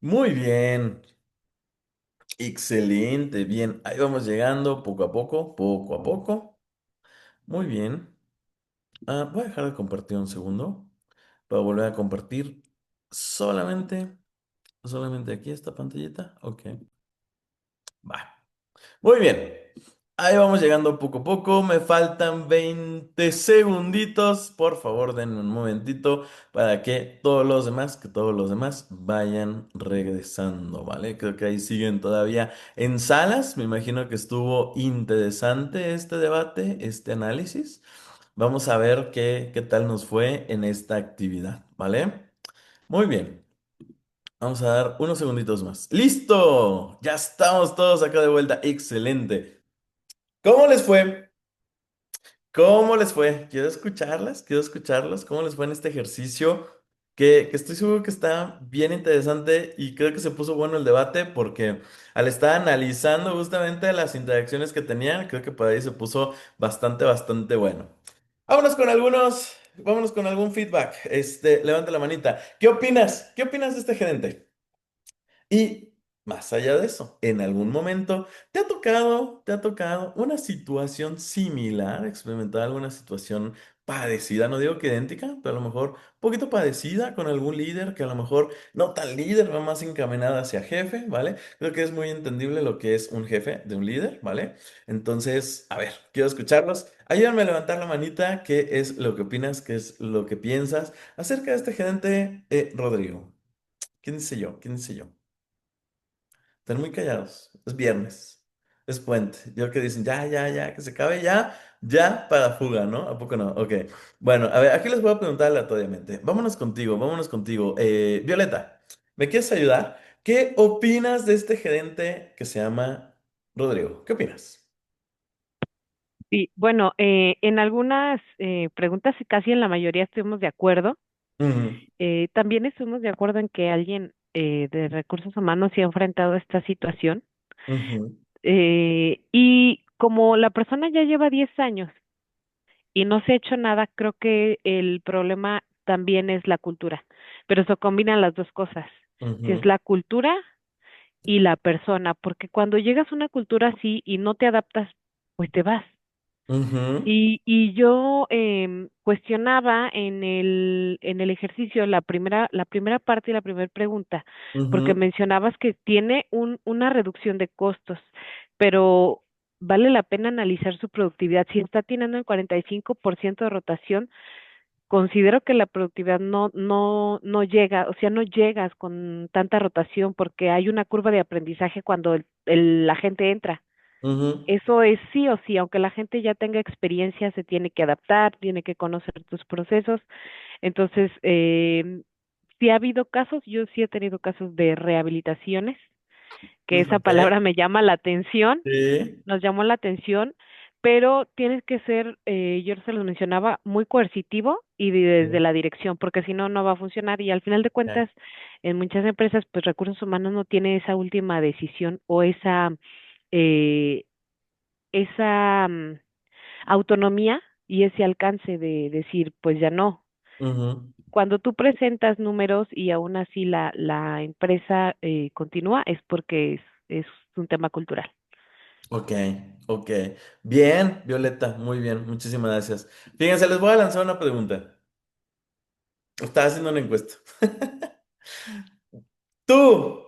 Muy bien. Excelente. Bien. Ahí vamos llegando poco a poco, poco a poco. Muy bien. Voy a dejar de compartir un segundo para volver a compartir solamente aquí esta pantallita. Ok. Va. Muy bien. Ahí vamos llegando poco a poco. Me faltan 20 segunditos. Por favor, denme un momentito para que todos los demás vayan regresando, ¿vale? Creo que ahí siguen todavía en salas. Me imagino que estuvo interesante este debate, este análisis. Vamos a ver qué tal nos fue en esta actividad, ¿vale? Muy bien. Vamos a dar unos segunditos más. ¡Listo! Ya estamos todos acá de vuelta. Excelente. ¿Cómo les fue? ¿Cómo les fue? Quiero escucharlas, quiero escucharlas. ¿Cómo les fue en este ejercicio? Que estoy seguro que está bien interesante y creo que se puso bueno el debate porque al estar analizando justamente las interacciones que tenían, creo que por ahí se puso bastante bueno. Vámonos con algún feedback. Levanta la manita. ¿Qué opinas? ¿Qué opinas de este gerente? Y más allá de eso, en algún momento te ha tocado una situación similar, experimentar alguna situación parecida, no digo que idéntica, pero a lo mejor un poquito parecida con algún líder que a lo mejor no tan líder, va más encaminada hacia jefe, ¿vale? Creo que es muy entendible lo que es un jefe de un líder, ¿vale? Entonces, a ver, quiero escucharlos. Ayúdame a levantar la manita, ¿qué es lo que opinas? ¿Qué es lo que piensas acerca de este gerente, Rodrigo? ¿Quién dice yo? ¿Quién dice yo? Están muy callados. Es viernes. Es puente. Yo que dicen, ya, que se acabe ya para fuga, ¿no? ¿A poco no? Ok. Bueno, a ver, aquí les voy a preguntar aleatoriamente. Vámonos contigo, vámonos contigo. Violeta, ¿me quieres ayudar? ¿Qué opinas de este gerente que se llama Rodrigo? ¿Qué opinas? Sí, bueno, en algunas preguntas y casi en la mayoría estuvimos de acuerdo. Ujú, También estuvimos de acuerdo en que alguien de recursos humanos se ha enfrentado a esta situación. ujú, Y como la persona ya lleva 10 años y no se ha hecho nada, creo que el problema también es la cultura. Pero se combinan las dos cosas. Si es ujú, la cultura y la persona, porque cuando llegas a una cultura así y no te adaptas, pues te vas. ujú, Y yo cuestionaba en el ejercicio la primera parte y la primera pregunta, porque ujú, mencionabas que tiene una reducción de costos, pero vale la pena analizar su productividad. Si está teniendo el 45% de rotación, considero que la productividad no llega, o sea, no llegas con tanta rotación porque hay una curva de aprendizaje cuando la gente entra. ujú, Eso es sí o sí, aunque la gente ya tenga experiencia, se tiene que adaptar, tiene que conocer tus procesos. Entonces, sí ha habido casos, yo sí he tenido casos de rehabilitaciones, que ujú, esa ok, palabra me llama la atención, sí, nos llamó la atención, pero tienes que ser, yo se los mencionaba, muy coercitivo y desde sí, la dirección, porque si no, no va a funcionar. Y al final de ok, cuentas, en muchas empresas, pues recursos humanos no tiene esa última decisión o eh, esa autonomía y ese alcance de decir, pues ya no. ujú. Cuando tú presentas números y aún así la empresa continúa, es porque es un tema cultural. Ok, ok. Bien, Violeta, muy bien, muchísimas gracias. Fíjense, les voy a lanzar una pregunta. Estaba haciendo una encuesta. ¿Tú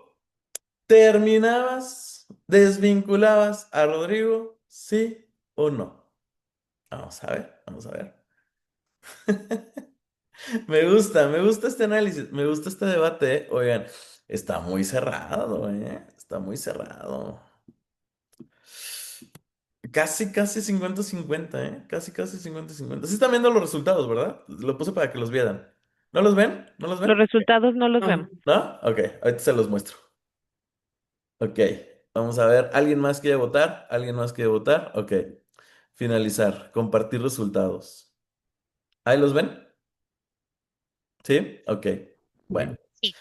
desvinculabas a Rodrigo, sí o no? Vamos a ver, vamos a ver. Me gusta este análisis, me gusta este debate. Oigan, está muy cerrado, ¿eh? Está muy cerrado. Casi 50-50, ¿eh? Casi 50-50. Sí están viendo los resultados, ¿verdad? Lo puse para que los vieran. ¿No los ven? ¿No los Los ven? resultados no los vemos. Ujú. ¿No? Ok, ahorita se los muestro. Ok, vamos a ver. ¿Alguien más quiere votar? ¿Alguien más quiere votar? Ok. Finalizar. Compartir resultados. ¿Ahí los ven? ¿Sí? Ok. Bueno. Sí.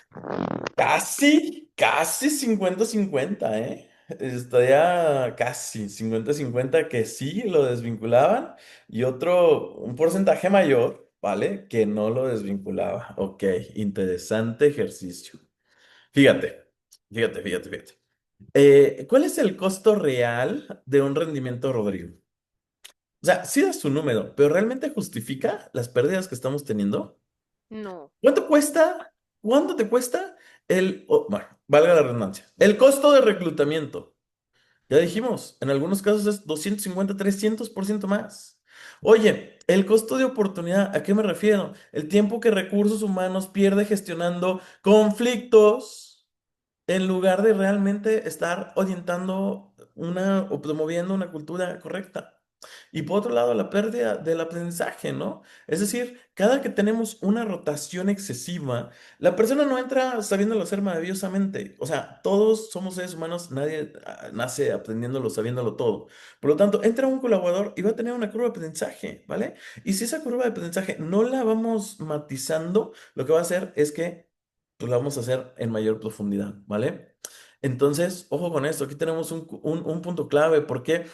Casi 50-50, ¿eh? Estaría casi 50-50 que sí lo desvinculaban y un porcentaje mayor, ¿vale? Que no lo desvinculaba. Ok, interesante ejercicio. Fíjate, fíjate. ¿Cuál es el costo real de un rendimiento, Rodrigo? O sea, sí da su número, pero ¿realmente justifica las pérdidas que estamos teniendo? No. ¿Cuánto cuesta? ¿Cuánto te cuesta bueno, valga la redundancia, el costo de reclutamiento? Ya dijimos, en algunos casos es 250, 300% más. Oye, el costo de oportunidad, ¿a qué me refiero? El tiempo que recursos humanos pierde gestionando conflictos en lugar de realmente estar orientando o promoviendo una cultura correcta. Y por otro lado, la pérdida del aprendizaje, ¿no? Es decir, cada que tenemos una rotación excesiva, la persona no entra sabiéndolo hacer maravillosamente. O sea, todos somos seres humanos, nadie nace aprendiéndolo, sabiéndolo todo. Por lo tanto, entra un colaborador y va a tener una curva de aprendizaje, ¿vale? Y si esa curva de aprendizaje no la vamos matizando, lo que va a hacer es que pues, la vamos a hacer en mayor profundidad, ¿vale? Entonces, ojo con esto, aquí tenemos un punto clave porque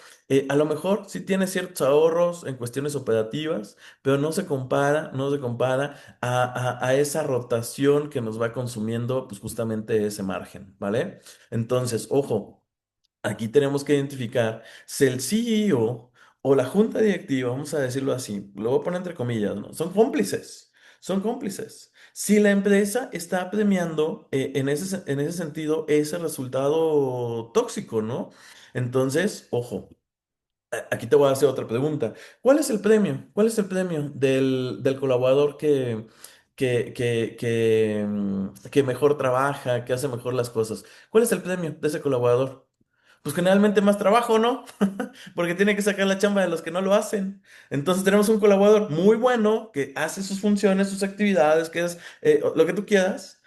a lo mejor sí tiene ciertos ahorros en cuestiones operativas, pero no se compara a esa rotación que nos va consumiendo pues justamente ese margen, ¿vale? Entonces, ojo. Aquí tenemos que identificar si el CEO o la junta directiva, vamos a decirlo así, lo voy a poner entre comillas, ¿no? Son cómplices, son cómplices. Si la empresa está premiando en ese sentido ese resultado tóxico, ¿no? Entonces, ojo, aquí te voy a hacer otra pregunta. ¿Cuál es el premio? ¿Cuál es el premio del colaborador que mejor trabaja, que hace mejor las cosas? ¿Cuál es el premio de ese colaborador? Pues generalmente más trabajo, ¿no? Porque tiene que sacar la chamba de los que no lo hacen. Entonces tenemos un colaborador muy bueno que hace sus funciones, sus actividades, que es lo que tú quieras.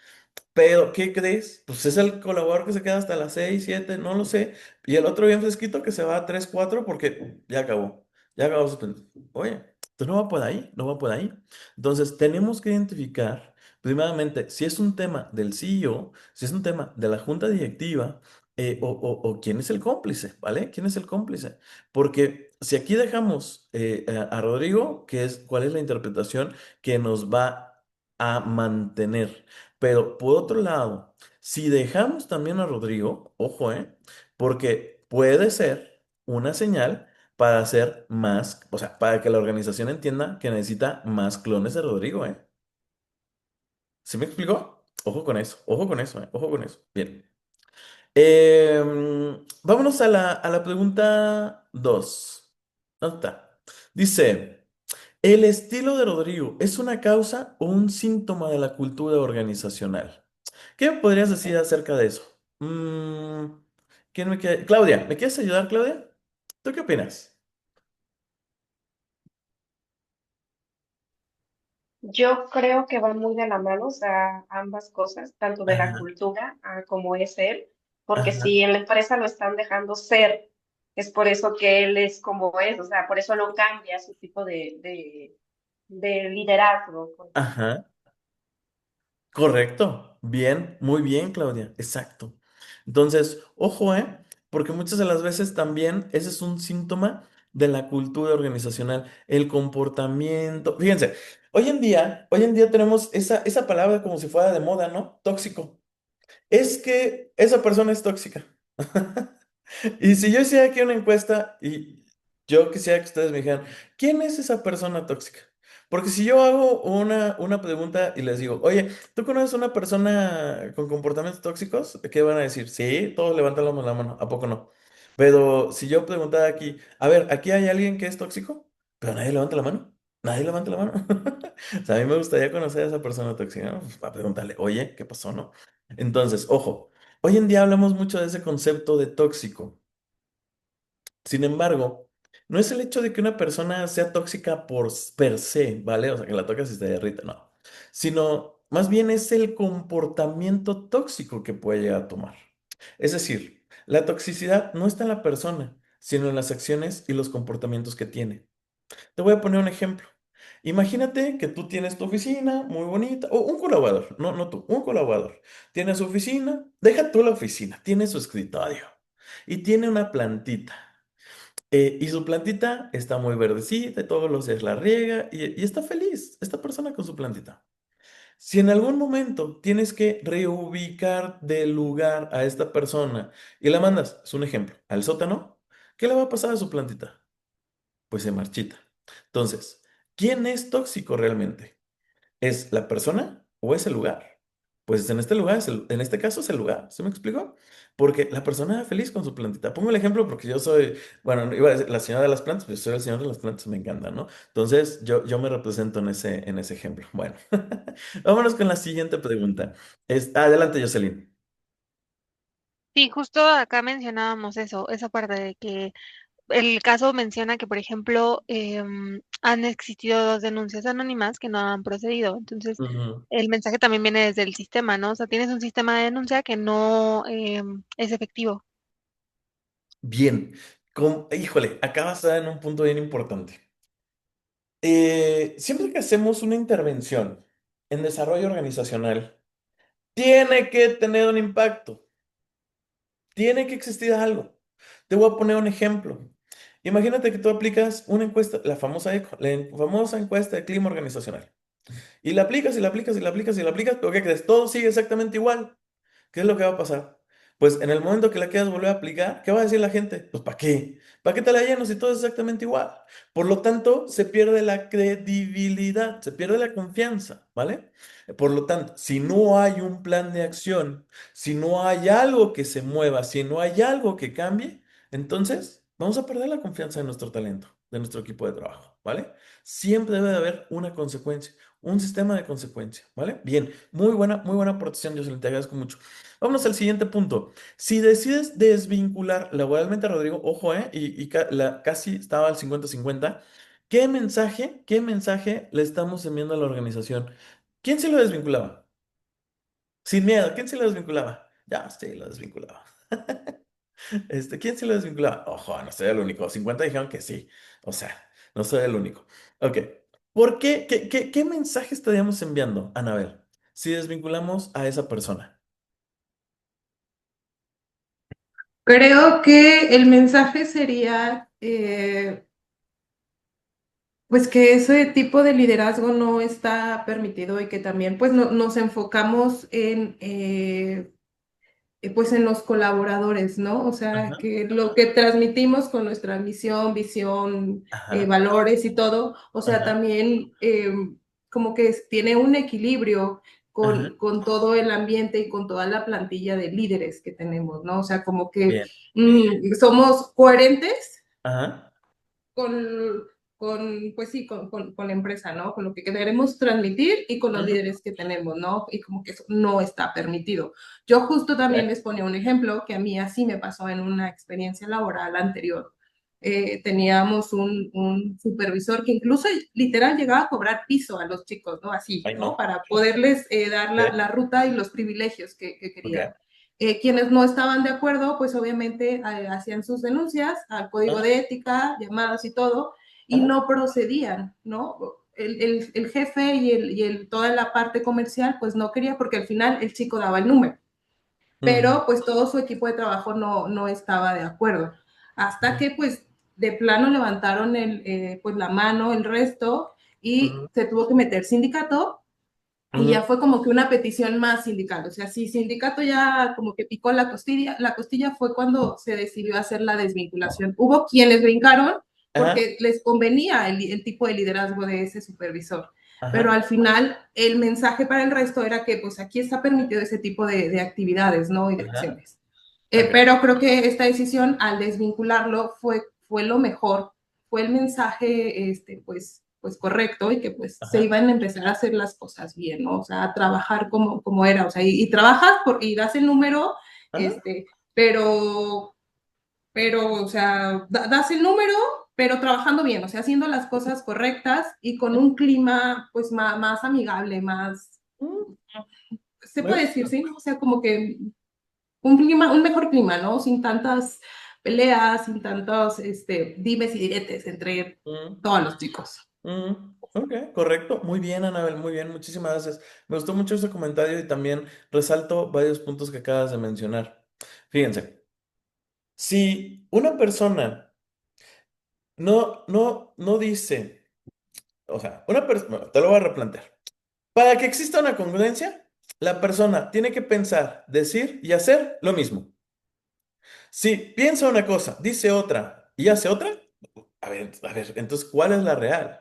Pero, ¿qué crees? Pues es el colaborador que se queda hasta las 6 7 no lo sé. Y el otro bien fresquito que se va a 3 4 porque ya acabó. Ya acabó su Oye, entonces no va por ahí, no va por ahí. Entonces, tenemos que identificar, primeramente, si es un tema del CEO, si es un tema de la junta directiva, o quién es el cómplice, ¿vale? ¿Quién es el cómplice? Porque si aquí dejamos a Rodrigo, ¿cuál es la interpretación que nos va a mantener? Pero por otro lado, si dejamos también a Rodrigo, ojo, porque puede ser una señal para hacer más, o sea, para que la organización entienda que necesita más clones de Rodrigo, ¿eh? ¿Sí me explicó? Ojo con eso, ojo con eso. Bien. Vámonos a la pregunta 2. ¿Dónde está? Dice, ¿el estilo de Rodrigo es una causa o un síntoma de la cultura organizacional? ¿Qué me podrías decir acerca de eso? ¿Quién me quiere? Claudia, ¿me quieres ayudar, Claudia? ¿Tú qué opinas? Yo creo que van muy de la mano, o sea, ambas cosas, tanto de la Ajá, cultura como es él, porque ajá, si en la empresa lo están dejando ser, es por eso que él es como es, o sea, por eso no cambia su tipo de liderazgo. ajá. Correcto. Bien, muy bien, Claudia. Exacto. Entonces, ojo, porque muchas de las veces también ese es un síntoma de la cultura organizacional, el comportamiento. Fíjense, hoy en día tenemos esa palabra como si fuera de moda, ¿no? Tóxico. Es que esa persona es tóxica. Y si yo hiciera aquí una encuesta y yo quisiera que ustedes me dijeran, ¿quién es esa persona tóxica? Porque si yo hago una pregunta y les digo, oye, ¿tú conoces una persona con comportamientos tóxicos? ¿Qué van a decir? Sí, todos levantan la mano, ¿a poco no? Pero si yo preguntara aquí, a ver, ¿aquí hay alguien que es tóxico? Pero nadie levanta la mano. Nadie levanta la mano. O sea, a mí me gustaría conocer a esa persona tóxica, ¿no? Pues, para preguntarle, oye, ¿qué pasó, no? Entonces, ojo. Hoy en día hablamos mucho de ese concepto de tóxico. Sin embargo, no es el hecho de que una persona sea tóxica per se, ¿vale? O sea, que la tocas y se derrita, no. Sino más bien es el comportamiento tóxico que puede llegar a tomar. Es decir, la toxicidad no está en la persona, sino en las acciones y los comportamientos que tiene. Te voy a poner un ejemplo. Imagínate que tú tienes tu oficina muy bonita, o un colaborador, no tú, un colaborador. Tiene su oficina, deja tú la oficina, tiene su escritorio y tiene una plantita. Y su plantita está muy verdecita y todos los días la riega y está feliz esta persona con su plantita. Si en algún momento tienes que reubicar del lugar a esta persona y la mandas, es un ejemplo, al sótano, ¿qué le va a pasar a su plantita? Pues se marchita. Entonces, ¿quién es tóxico realmente? ¿Es la persona o es el lugar? Pues en este lugar, en este caso es el lugar, ¿se me explicó? Porque la persona es feliz con su plantita. Pongo el ejemplo porque yo soy, bueno, no iba a decir la señora de las plantas, pero soy el señor de las plantas, me encanta, ¿no? Entonces yo me represento en ese ejemplo. Bueno, vámonos con la siguiente pregunta. Adelante, Jocelyn. Sí, justo acá mencionábamos eso, esa parte de que el caso menciona que, por ejemplo, han existido 2 denuncias anónimas que no han procedido. Entonces, Ujú. el mensaje también viene desde el sistema, ¿no? O sea, tienes un sistema de denuncia que no, es efectivo. Bien, híjole, acabas de dar en un punto bien importante. Siempre que hacemos una intervención en desarrollo organizacional, tiene que tener un impacto, tiene que existir algo. Te voy a poner un ejemplo. Imagínate que tú aplicas una encuesta, la famosa ECO, la famosa encuesta de clima organizacional. Y la aplicas y la aplicas y la aplicas y la aplicas, pero ¿qué crees? Todo sigue exactamente igual. ¿Qué es lo que va a pasar? Pues en el momento que la quieras volver a aplicar, ¿qué va a decir la gente? Pues ¿para qué? ¿Para qué te la lleno si todo es exactamente igual? Por lo tanto, se pierde la credibilidad, se pierde la confianza, ¿vale? Por lo tanto, si no hay un plan de acción, si no hay algo que se mueva, si no hay algo que cambie, entonces vamos a perder la confianza de nuestro talento, de nuestro equipo de trabajo, ¿vale? Siempre debe de haber una consecuencia, un sistema de consecuencia, ¿vale? Bien, muy buena aportación, Jocelyn, te agradezco mucho. Vámonos al siguiente punto. Si decides desvincular laboralmente a Rodrigo, ojo, casi estaba al 50-50, qué mensaje le estamos enviando a la organización? ¿Quién se lo desvinculaba? Sin miedo, ¿quién se lo desvinculaba? Ya, sí, lo desvinculaba. ¿Quién se lo desvinculaba? Ojo, no soy el único. 50 dijeron que sí. O sea, no soy el único. Ok. ¿Por qué? ¿Qué mensaje estaríamos enviando, Anabel, si desvinculamos a esa persona? Creo que el mensaje sería, pues que ese tipo de liderazgo no está permitido y que también pues nos enfocamos pues en los colaboradores, ¿no? O sea, Ajá, que lo que transmitimos con nuestra misión, visión, ajá, valores y todo, o sea, ajá, también como que tiene un equilibrio ajá. con todo el ambiente y con toda la plantilla de líderes que tenemos, ¿no? O sea, como que Bien. somos coherentes Ajá. con, pues sí, con la empresa, ¿no? Con lo que queremos transmitir y con los Ujú, líderes que tenemos, ¿no? Y como que eso no está permitido. Yo justo también ok, les ponía un ejemplo que a mí así me pasó en una experiencia laboral anterior. Teníamos un supervisor que incluso literal llegaba a cobrar piso a los chicos, ¿no? Así, ay, ¿no? no. Para poderles dar Ok, la ruta y los privilegios que querían. ok. Quienes no estaban de acuerdo, pues obviamente hacían sus denuncias al código Ajá, de ética, llamadas y todo, y ajá, no procedían, ¿no? El jefe toda la parte comercial, pues no quería, porque al final el chico daba el número, ujú, pero pues todo su equipo de trabajo no estaba de acuerdo. Hasta ujú, que pues de plano levantaron pues la mano, el resto, y ujú, se tuvo que meter sindicato y ujú, ya fue como que una petición más sindical. O sea, si sindicato ya como que picó la costilla fue cuando se decidió hacer la desvinculación. Hubo quienes brincaron ajá, porque les convenía el tipo de liderazgo de ese supervisor. Pero ajá, al final el mensaje para el resto era que pues aquí está permitido ese tipo de actividades, ¿no? Y de ajá, acciones. ok, Pero creo que esta decisión al desvincularlo fue lo mejor, fue el mensaje pues correcto y que pues se ajá, iban a empezar a hacer las cosas bien, ¿no? O sea, a trabajar como era, o sea, y trabajas y das el número, ajá, pero, o sea, das el número, pero trabajando bien, o sea, haciendo las cosas correctas y con ujú, un clima pues más amigable, más, ujú, se me puede decir, gusta. ¿sí? O sea, como que un clima, un mejor clima, ¿no? Sin tantas peleas, sin tantos dimes y diretes entre Ujú, todos los chicos. ujú, ok, correcto. Muy bien, Anabel, muy bien, muchísimas gracias. Me gustó mucho ese comentario y también resalto varios puntos que acabas de mencionar. Fíjense, si una persona no dice, o sea, una persona, te lo voy a replantear. Para que exista una congruencia, la persona tiene que pensar, decir y hacer lo mismo. Si piensa una cosa, dice otra y hace otra, a ver, entonces, ¿cuál es la real?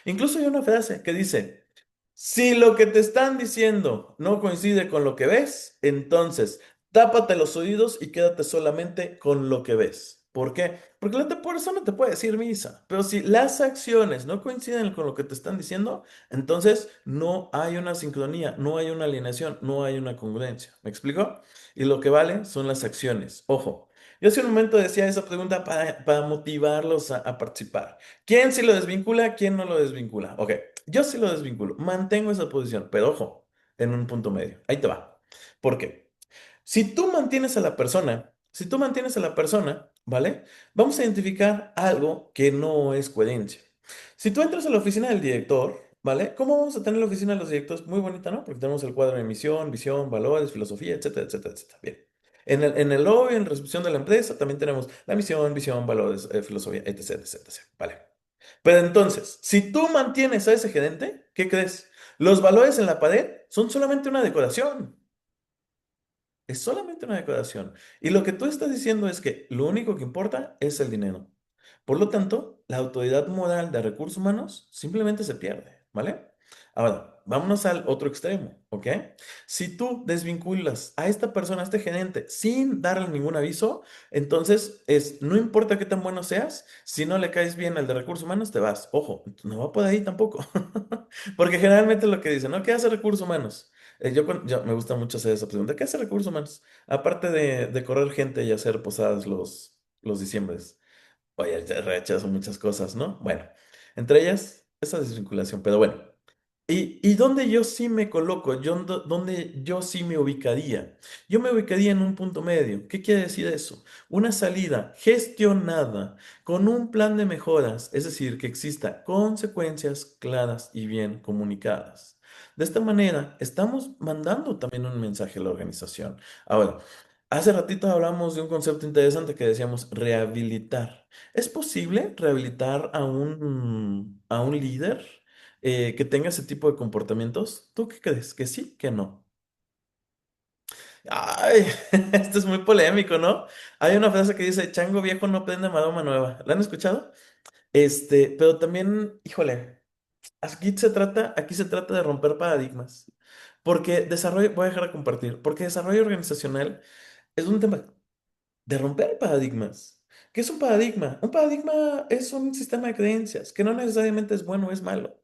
Incluso hay una frase que dice, si lo que te están diciendo no coincide con lo que ves, entonces tápate los oídos y quédate solamente con lo que ves. ¿Por qué? Porque la otra persona te puede decir misa, pero si las acciones no coinciden con lo que te están diciendo, entonces no hay una sincronía, no hay una alineación, no hay una congruencia. ¿Me explico? Y lo que vale son las acciones. Ojo, yo hace un momento decía esa pregunta para motivarlos a participar. ¿Quién sí lo desvincula? ¿Quién no lo desvincula? Ok, yo sí lo desvinculo. Mantengo esa posición, pero ojo, en un punto medio. Ahí te va. ¿Por qué? Si tú mantienes a la persona, ¿vale? Vamos a identificar algo que no es coherencia. Si tú entras a la oficina del director, ¿vale? ¿Cómo vamos a tener la oficina de los directores? Muy bonita, ¿no? Porque tenemos el cuadro de misión, visión, valores, filosofía, etcétera, etcétera, etcétera. Bien. En el lobby, en recepción de la empresa, también tenemos la misión, visión, valores, filosofía, etcétera, etcétera, etcétera. Vale. Pero entonces, si tú mantienes a ese gerente, ¿qué crees? Los valores en la pared son solamente una decoración. Es solamente una decoración. Y lo que tú estás diciendo es que lo único que importa es el dinero. Por lo tanto, la autoridad moral de recursos humanos simplemente se pierde, ¿vale? Ahora, vámonos al otro extremo, ¿ok? Si tú desvinculas a esta persona, a este gerente, sin darle ningún aviso, entonces no importa qué tan bueno seas, si no le caes bien al de recursos humanos, te vas. Ojo, no va por ahí tampoco. Porque generalmente lo que dicen, ¿no? ¿Qué hace recursos humanos? Yo me gusta mucho hacer esa pregunta. ¿Qué hace recursos humanos? Aparte de correr gente y hacer posadas los diciembres. Oye, ya rechazo muchas cosas, ¿no? Bueno, entre ellas, esa desvinculación. Pero bueno, ¿y dónde yo sí me coloco? ¿Dónde yo sí me ubicaría? Yo me ubicaría en un punto medio. ¿Qué quiere decir eso? Una salida gestionada con un plan de mejoras, es decir, que exista consecuencias claras y bien comunicadas. De esta manera, estamos mandando también un mensaje a la organización. Ahora, hace ratito hablamos de un concepto interesante que decíamos rehabilitar. ¿Es posible rehabilitar a un líder? Que tenga ese tipo de comportamientos? ¿Tú qué crees? ¿Que sí? ¿Que no? Ay, esto es muy polémico, ¿no? Hay una frase que dice, chango viejo no prende maroma nueva. ¿La han escuchado? Pero también, híjole, aquí se trata de romper paradigmas. Porque voy a dejar de compartir, porque desarrollo organizacional es un tema de romper paradigmas. ¿Qué es un paradigma? Un paradigma es un sistema de creencias que no necesariamente es bueno o es malo.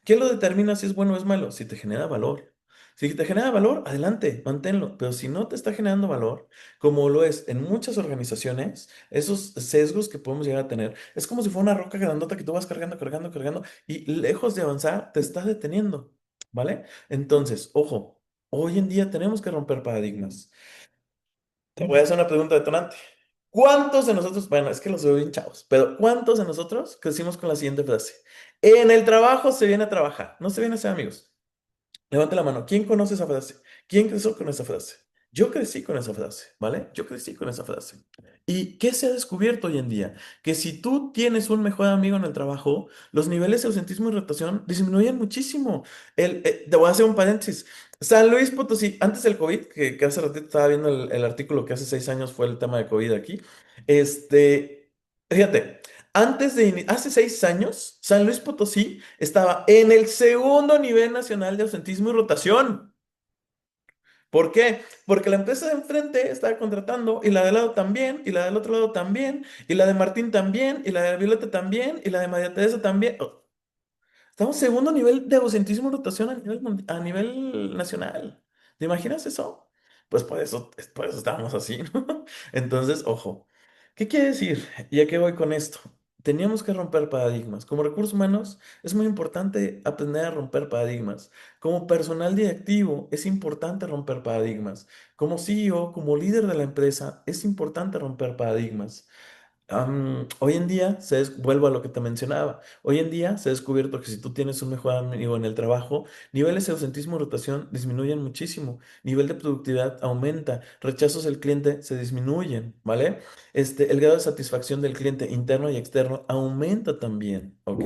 ¿Qué lo determina si es bueno o es malo? Si te genera valor. Si te genera valor, adelante, manténlo. Pero si no te está generando valor, como lo es en muchas organizaciones, esos sesgos que podemos llegar a tener, es como si fuera una roca grandota que tú vas cargando, cargando, cargando, y lejos de avanzar, te estás deteniendo. ¿Vale? Entonces, ojo, hoy en día tenemos que romper paradigmas. Te voy a hacer una pregunta detonante. ¿Cuántos de nosotros, bueno, es que los veo bien chavos, pero ¿cuántos de nosotros crecimos con la siguiente frase? En el trabajo se viene a trabajar, no se viene a ser amigos. Levante la mano. ¿Quién conoce esa frase? ¿Quién creció con esa frase? Yo crecí con esa frase, ¿vale? Yo crecí con esa frase. ¿Y qué se ha descubierto hoy en día? Que si tú tienes un mejor amigo en el trabajo, los niveles de ausentismo y rotación disminuyen muchísimo. Te voy a hacer un paréntesis. San Luis Potosí, antes del COVID, que hace ratito estaba viendo el artículo que hace 6 años fue el tema de COVID aquí. Fíjate, hace 6 años, San Luis Potosí estaba en el segundo nivel nacional de ausentismo y rotación. ¿Por qué? Porque la empresa de enfrente estaba contratando y la de al lado también, y la del otro lado también, y la de Martín también, y la de Violeta también, y la de María Teresa también. Estamos en segundo nivel de ausentismo y rotación a nivel nacional. ¿Te imaginas eso? Pues por eso estábamos así, ¿no? Entonces, ojo. ¿Qué quiere decir? ¿Y a qué voy con esto? Teníamos que romper paradigmas. Como recursos humanos es muy importante aprender a romper paradigmas. Como personal directivo es importante romper paradigmas. Como CEO, como líder de la empresa, es importante romper paradigmas. Hoy en día, vuelvo a lo que te mencionaba, hoy en día se ha descubierto que si tú tienes un mejor amigo en el trabajo, niveles de ausentismo y rotación disminuyen muchísimo, nivel de productividad aumenta, rechazos del cliente se disminuyen, ¿vale? El grado de satisfacción del cliente interno y externo aumenta también, ¿ok?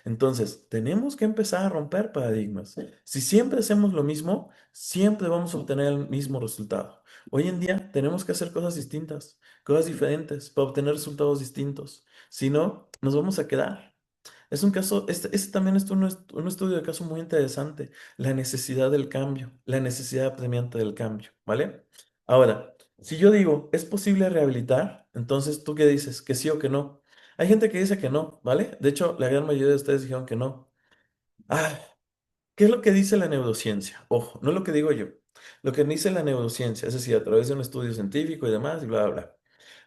Entonces, tenemos que empezar a romper paradigmas. Si siempre hacemos lo mismo, siempre vamos a obtener el mismo resultado. Hoy en día tenemos que hacer cosas distintas, cosas diferentes para obtener resultados distintos. Si no, nos vamos a quedar. Es un caso, este también es un estudio de caso muy interesante, la necesidad del cambio, la necesidad apremiante del cambio, ¿vale? Ahora, si yo digo, ¿es posible rehabilitar? Entonces, ¿tú qué dices? ¿Que sí o que no? Hay gente que dice que no, ¿vale? De hecho, la gran mayoría de ustedes dijeron que no. Ah, ¿qué es lo que dice la neurociencia? Ojo, no es lo que digo yo. Lo que dice la neurociencia, es decir, a través de un estudio científico y demás, y bla, bla, bla.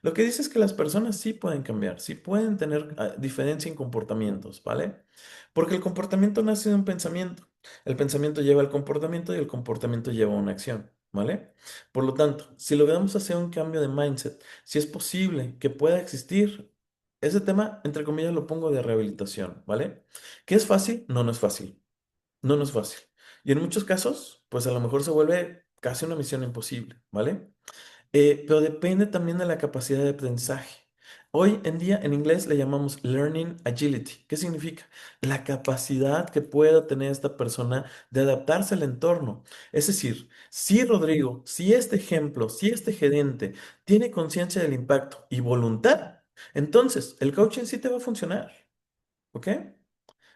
Lo que dice es que las personas sí pueden cambiar, sí pueden tener diferencia en comportamientos, ¿vale? Porque el comportamiento nace de un pensamiento. El pensamiento lleva al comportamiento y el comportamiento lleva a una acción, ¿vale? Por lo tanto, si logramos hacer un cambio de mindset, si es posible que pueda existir ese tema, entre comillas, lo pongo de rehabilitación, ¿vale? ¿Qué es fácil? No, no es fácil. No, no es fácil. Y en muchos casos, pues a lo mejor se vuelve casi una misión imposible, ¿vale? Pero depende también de la capacidad de aprendizaje. Hoy en día en inglés le llamamos learning agility. ¿Qué significa? La capacidad que pueda tener esta persona de adaptarse al entorno. Es decir, si Rodrigo, si este ejemplo, si este gerente tiene conciencia del impacto y voluntad, entonces el coaching sí te va a funcionar, ¿ok?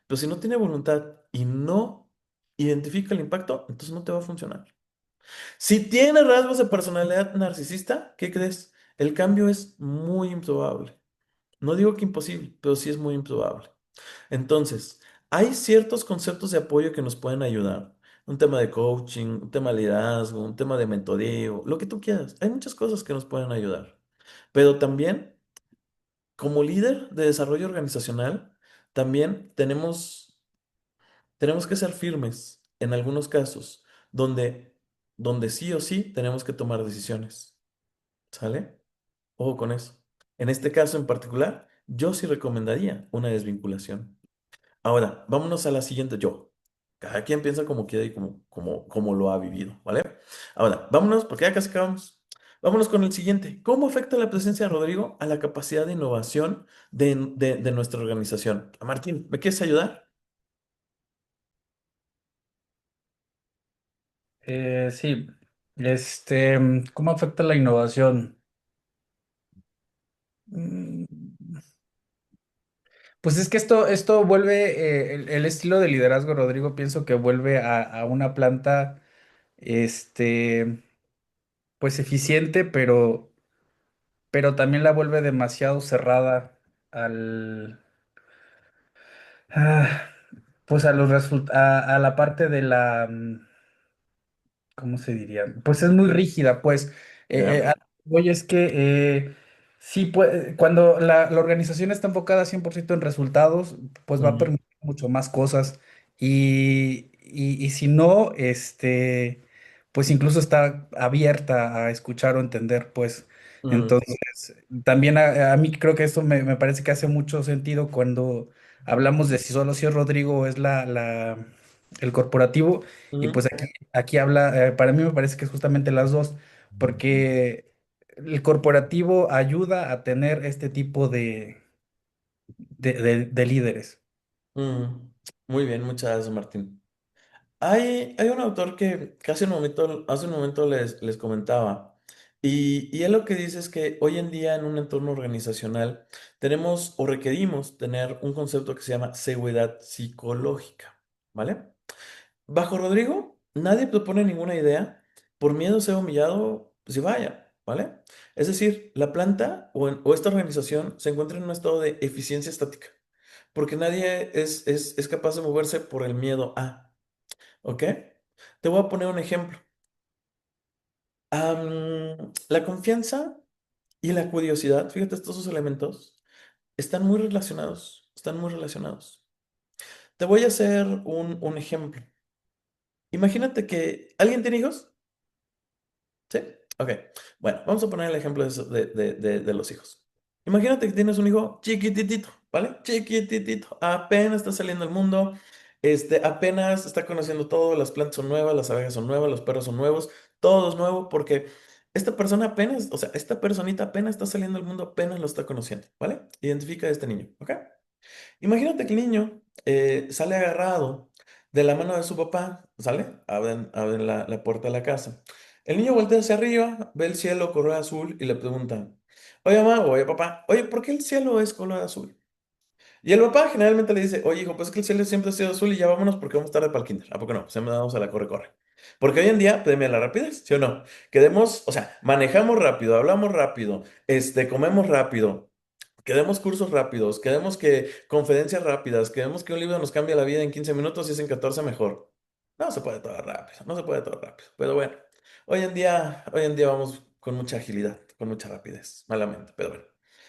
Pero si no tiene voluntad y no identifica el impacto, entonces no te va a funcionar. Si tiene rasgos de personalidad narcisista, ¿qué crees? El cambio es muy improbable. No digo que imposible, pero sí es muy improbable. Entonces, hay ciertos conceptos de apoyo que nos pueden ayudar. Un tema de coaching, un tema de liderazgo, un tema de mentoreo, lo que tú quieras. Hay muchas cosas que nos pueden ayudar. Pero también, como líder de desarrollo organizacional, también tenemos que ser firmes en algunos casos donde sí o sí tenemos que tomar decisiones. ¿Sale? Ojo con eso. En este caso en particular, yo sí recomendaría una desvinculación. Ahora, vámonos a la siguiente. Cada quien piensa como quiere y como lo ha vivido, ¿vale? Ahora, vámonos, porque ya casi acabamos. Vámonos con el siguiente. ¿Cómo afecta la presencia de Rodrigo a la capacidad de innovación de nuestra organización? Martín, ¿me quieres ayudar? Sí, ¿cómo afecta la innovación? Mm, Pues es que esto vuelve, el estilo de liderazgo, Rodrigo, pienso que vuelve a una planta, este, pues eficiente, pero también la vuelve demasiado cerrada al, ah, pues a los a la parte de la, ¿cómo se diría? Pues es muy rígida, pues. A Ya. lo que voy es que sí, cuando la organización está enfocada 100% en resultados, pues va a Ujú, permitir mucho más cosas. Y si no, pues incluso está abierta a escuchar o entender, pues. ujú, Entonces, también a mí creo que esto me parece que hace mucho sentido cuando hablamos de si solo si es Rodrigo o es el corporativo. Y ujú, pues aquí habla, para mí me parece que es justamente las dos, porque el corporativo ayuda a tener este tipo de líderes. ujú. Muy bien, muchas gracias, Martín. Hay un autor que hace un momento les comentaba, y él lo que dice es que hoy en día en un entorno organizacional tenemos o requerimos tener un concepto que se llama seguridad psicológica, ¿vale? Bajo Rodrigo, nadie propone ninguna idea por miedo a ser humillado, pues se vaya, ¿vale? Es decir, la planta o esta organización se encuentra en un estado de eficiencia estática, porque nadie es capaz de moverse por el miedo a. ¿Ok? Te voy a poner un ejemplo. La confianza y la curiosidad, fíjate, estos dos elementos están muy relacionados, están muy relacionados. Te voy a hacer un ejemplo. Imagínate que alguien tiene hijos, ¿sí? Ok, bueno, vamos a poner el ejemplo de los hijos. Imagínate que tienes un hijo chiquititito, ¿vale? Chiquititito, apenas está saliendo al mundo, apenas está conociendo todo, las plantas son nuevas, las abejas son nuevas, los perros son nuevos, todo es nuevo porque esta persona apenas, o sea, esta personita apenas está saliendo al mundo, apenas lo está conociendo, ¿vale? Identifica a este niño, ¿ok? Imagínate que el niño sale agarrado de la mano de su papá, ¿sale? Abren la puerta de la casa. El niño voltea hacia arriba, ve el cielo color azul y le pregunta, oye mamá, oye papá, oye, ¿por qué el cielo es color azul? Y el papá generalmente le dice, oye hijo, pues es que el cielo siempre ha sido azul y ya vámonos porque vamos tarde para el kinder. ¿A poco no? Se me vamos a la corre, corre. Porque hoy en día premia la rapidez, ¿sí o no? Queremos, o sea, manejamos rápido, hablamos rápido, comemos rápido. Queremos cursos rápidos, queremos que conferencias rápidas, queremos que un libro nos cambie la vida en 15 minutos y es en 14 mejor. No se puede todo rápido, no se puede todo rápido. Pero bueno, hoy en día vamos con mucha agilidad, con mucha rapidez, malamente, pero bueno.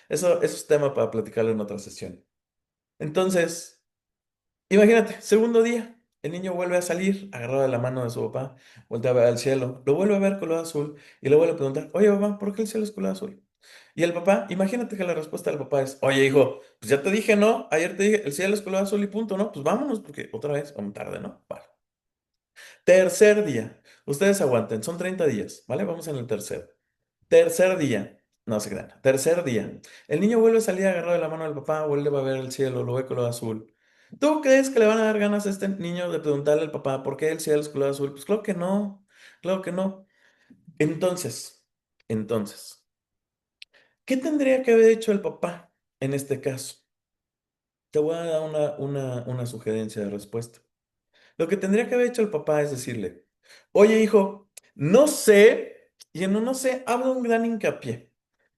Eso es tema para platicarlo en otra sesión. Entonces, imagínate, segundo día, el niño vuelve a salir, agarrado de la mano de su papá, voltea a ver al cielo, lo vuelve a ver color azul y le vuelve a preguntar, oye papá, ¿por qué el cielo es color azul? Y el papá, imagínate que la respuesta del papá es, oye hijo, pues ya te dije, ¿no? Ayer te dije, el cielo es color azul y punto, ¿no? Pues vámonos porque otra vez, vamos tarde, ¿no? Vale. Tercer día, ustedes aguanten, son 30 días, ¿vale? Vamos en el tercero. Tercer día, no se crean, tercer día. El niño vuelve a salir agarrado de la mano del papá, vuelve a ver el cielo, lo ve color azul. ¿Tú crees que le van a dar ganas a este niño de preguntarle al papá por qué el cielo es color azul? Pues claro que no, claro que no. Entonces, ¿qué tendría que haber hecho el papá en este caso? Te voy a dar una sugerencia de respuesta. Lo que tendría que haber hecho el papá es decirle, oye hijo, no sé, y en un no sé, habla un gran hincapié.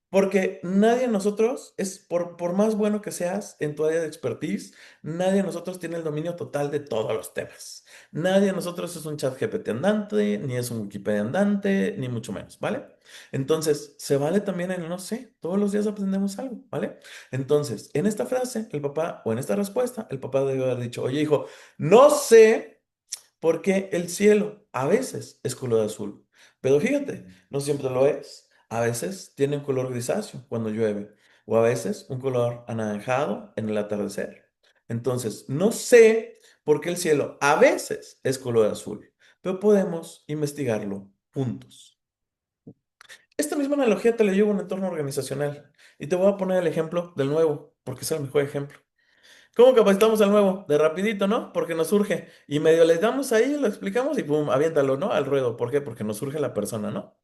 Porque nadie de nosotros es, por más bueno que seas en tu área de expertise, nadie de nosotros tiene el dominio total de todos los temas. Nadie de nosotros es un chat GPT andante, ni es un Wikipedia andante, ni mucho menos, ¿vale? Entonces, se vale también el no sé, todos los días aprendemos algo, ¿vale? Entonces, en esta frase, el papá, o en esta respuesta, el papá debe haber dicho, oye hijo, no sé. Porque el cielo a veces es color azul, pero fíjate, no siempre lo es. A veces tiene un color grisáceo cuando llueve, o a veces un color anaranjado en el atardecer. Entonces, no sé por qué el cielo a veces es color azul, pero podemos investigarlo juntos. Esta misma analogía te la llevo a un entorno organizacional y te voy a poner el ejemplo del nuevo, porque es el mejor ejemplo. ¿Cómo capacitamos al nuevo? De rapidito, ¿no? Porque nos surge. Y medio le damos ahí, lo explicamos y pum, aviéntalo, ¿no? Al ruedo. ¿Por qué? Porque nos surge la persona, ¿no?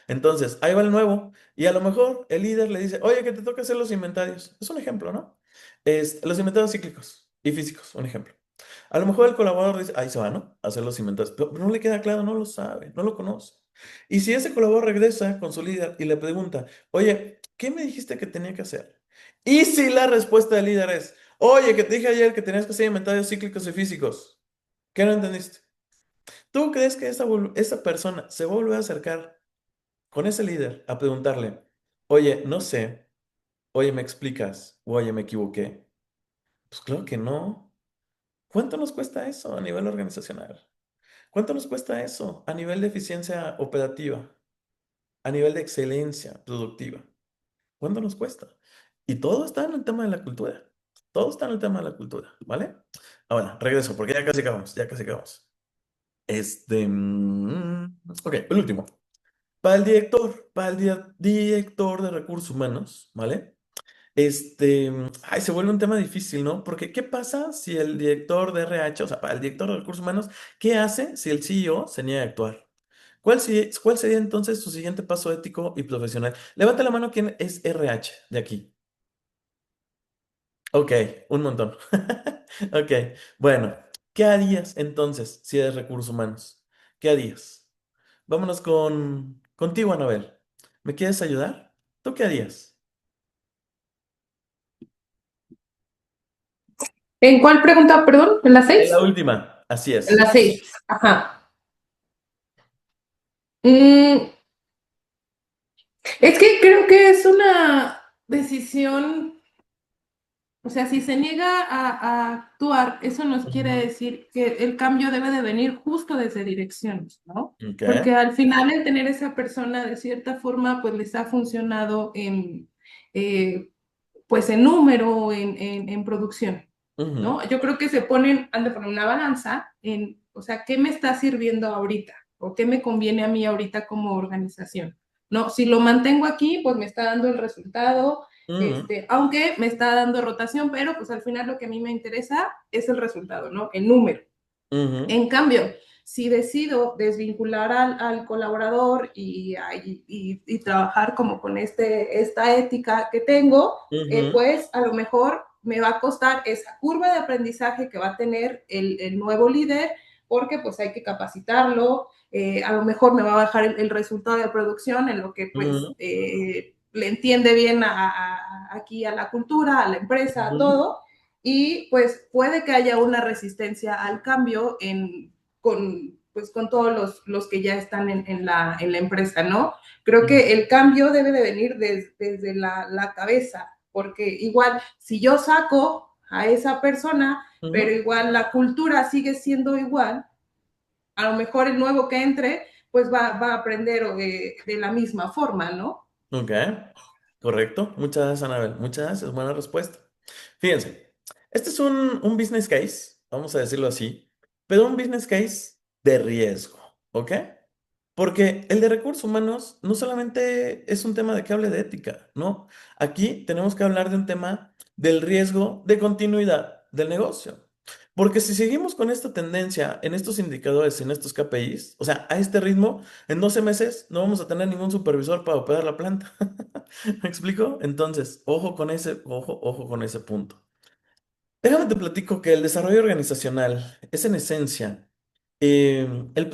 Entonces, ahí va el nuevo. Y a lo mejor el líder le dice, oye, que te toca hacer los inventarios. Es un ejemplo, ¿no? Los inventarios cíclicos y físicos, un ejemplo. A lo mejor el colaborador dice, ahí se va, ¿no? A hacer los inventarios. Pero no le queda claro, no lo sabe, no lo conoce. Y si ese colaborador regresa con su líder y le pregunta, oye, ¿qué me dijiste que tenía que hacer? Y si la respuesta del líder es, oye, que te dije ayer que tenías que hacer inventarios cíclicos y físicos, ¿qué no entendiste? ¿Tú crees que esa persona se va a volver a acercar con ese líder a preguntarle, oye, no sé, oye, ¿me explicas? O oye, me equivoqué. Pues claro que no. ¿Cuánto nos cuesta eso a nivel organizacional? ¿Cuánto nos cuesta eso a nivel de eficiencia operativa, a nivel de excelencia productiva? ¿Cuánto nos cuesta? Y todo está en el tema de la cultura. Todo está en el tema de la cultura, ¿vale? Ahora, regreso, porque ya casi acabamos, ya casi acabamos. Ok, el último. Para el director de recursos humanos, ¿vale? Se vuelve un tema difícil, ¿no? Porque ¿qué pasa si el director de RH, o sea, para el director de recursos humanos, ¿qué hace si el CEO se niega a actuar? ¿Cuál sería entonces su siguiente paso ético y profesional? Levanta la mano quién es RH de aquí. Ok, un montón. Ok, bueno, ¿qué harías entonces si eres recursos humanos? ¿Qué harías? Vámonos contigo, Anabel. ¿Me quieres ayudar? ¿Tú qué harías? ¿En cuál pregunta, perdón? ¿En la En la 6? última, así En es. la 6. Ajá. Mm, es que creo que es una decisión, o sea, si se niega a actuar, eso nos quiere Ujú. decir que el cambio debe de venir justo desde direcciones, ¿no? Ok. Porque al final el tener esa persona de cierta forma, pues les ha funcionado pues en número, en producción, Ujú, ¿no? Yo creo que han de poner una balanza o sea, ¿qué me está sirviendo ahorita? ¿O qué me conviene a mí ahorita como organización? ¿No? Si lo mantengo aquí, pues me está dando el resultado, ujú, aunque me está dando rotación, pero pues al final lo que a mí me interesa es el resultado, ¿no? El número. ujú, En cambio, si decido desvincular al colaborador y trabajar como con esta ética que tengo, ujú, pues a lo mejor me va a costar esa curva de aprendizaje que va a tener el nuevo líder, porque pues hay que capacitarlo, a lo mejor me va a bajar el resultado de producción en lo que pues ujú, le entiende bien aquí a la cultura, a la empresa, a ujú, todo, y pues puede que haya una resistencia al cambio con todos los que ya están en la empresa, ¿no? Creo ujú, que el cambio debe de venir desde la cabeza, porque igual si yo saco a esa persona, pero ujú. igual la cultura sigue siendo igual, a lo mejor el nuevo que entre, pues va a aprender de la misma forma, ¿no? Ok, correcto. Muchas gracias, Anabel. Muchas gracias, buena respuesta. Fíjense, este es un business case, vamos a decirlo así, pero un business case de riesgo, ¿ok? Porque el de recursos humanos no solamente es un tema de que hable de ética, ¿no? Aquí tenemos que hablar de un tema del riesgo de continuidad del negocio. Porque si seguimos con esta tendencia en estos indicadores, en estos KPIs, o sea, a este ritmo, en 12 meses no vamos a tener ningún supervisor para operar la planta. ¿Me explico? Entonces, ojo con ese punto. Déjame te platico que el desarrollo organizacional es en esencia el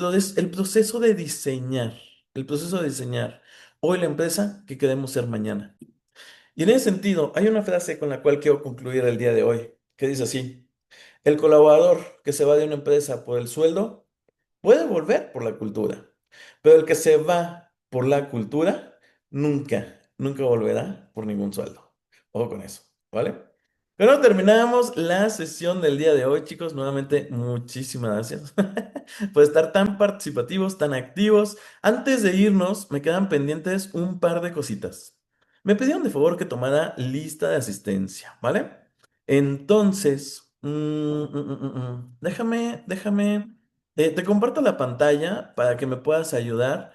proceso de diseñar, el proceso de diseñar hoy la empresa que queremos ser mañana. Y en ese sentido, hay una frase con la cual quiero concluir el día de hoy, que dice así, el colaborador que se va de una empresa por el sueldo puede volver por la cultura, pero el que se va por la cultura nunca volverá por ningún sueldo. Ojo con eso, ¿vale? Pero terminamos la sesión del día de hoy, chicos. Nuevamente, muchísimas gracias por estar tan participativos, tan activos. Antes de irnos, me quedan pendientes un par de cositas. Me pidieron de favor que tomara lista de asistencia, ¿vale? Entonces, te comparto la pantalla para que me puedas ayudar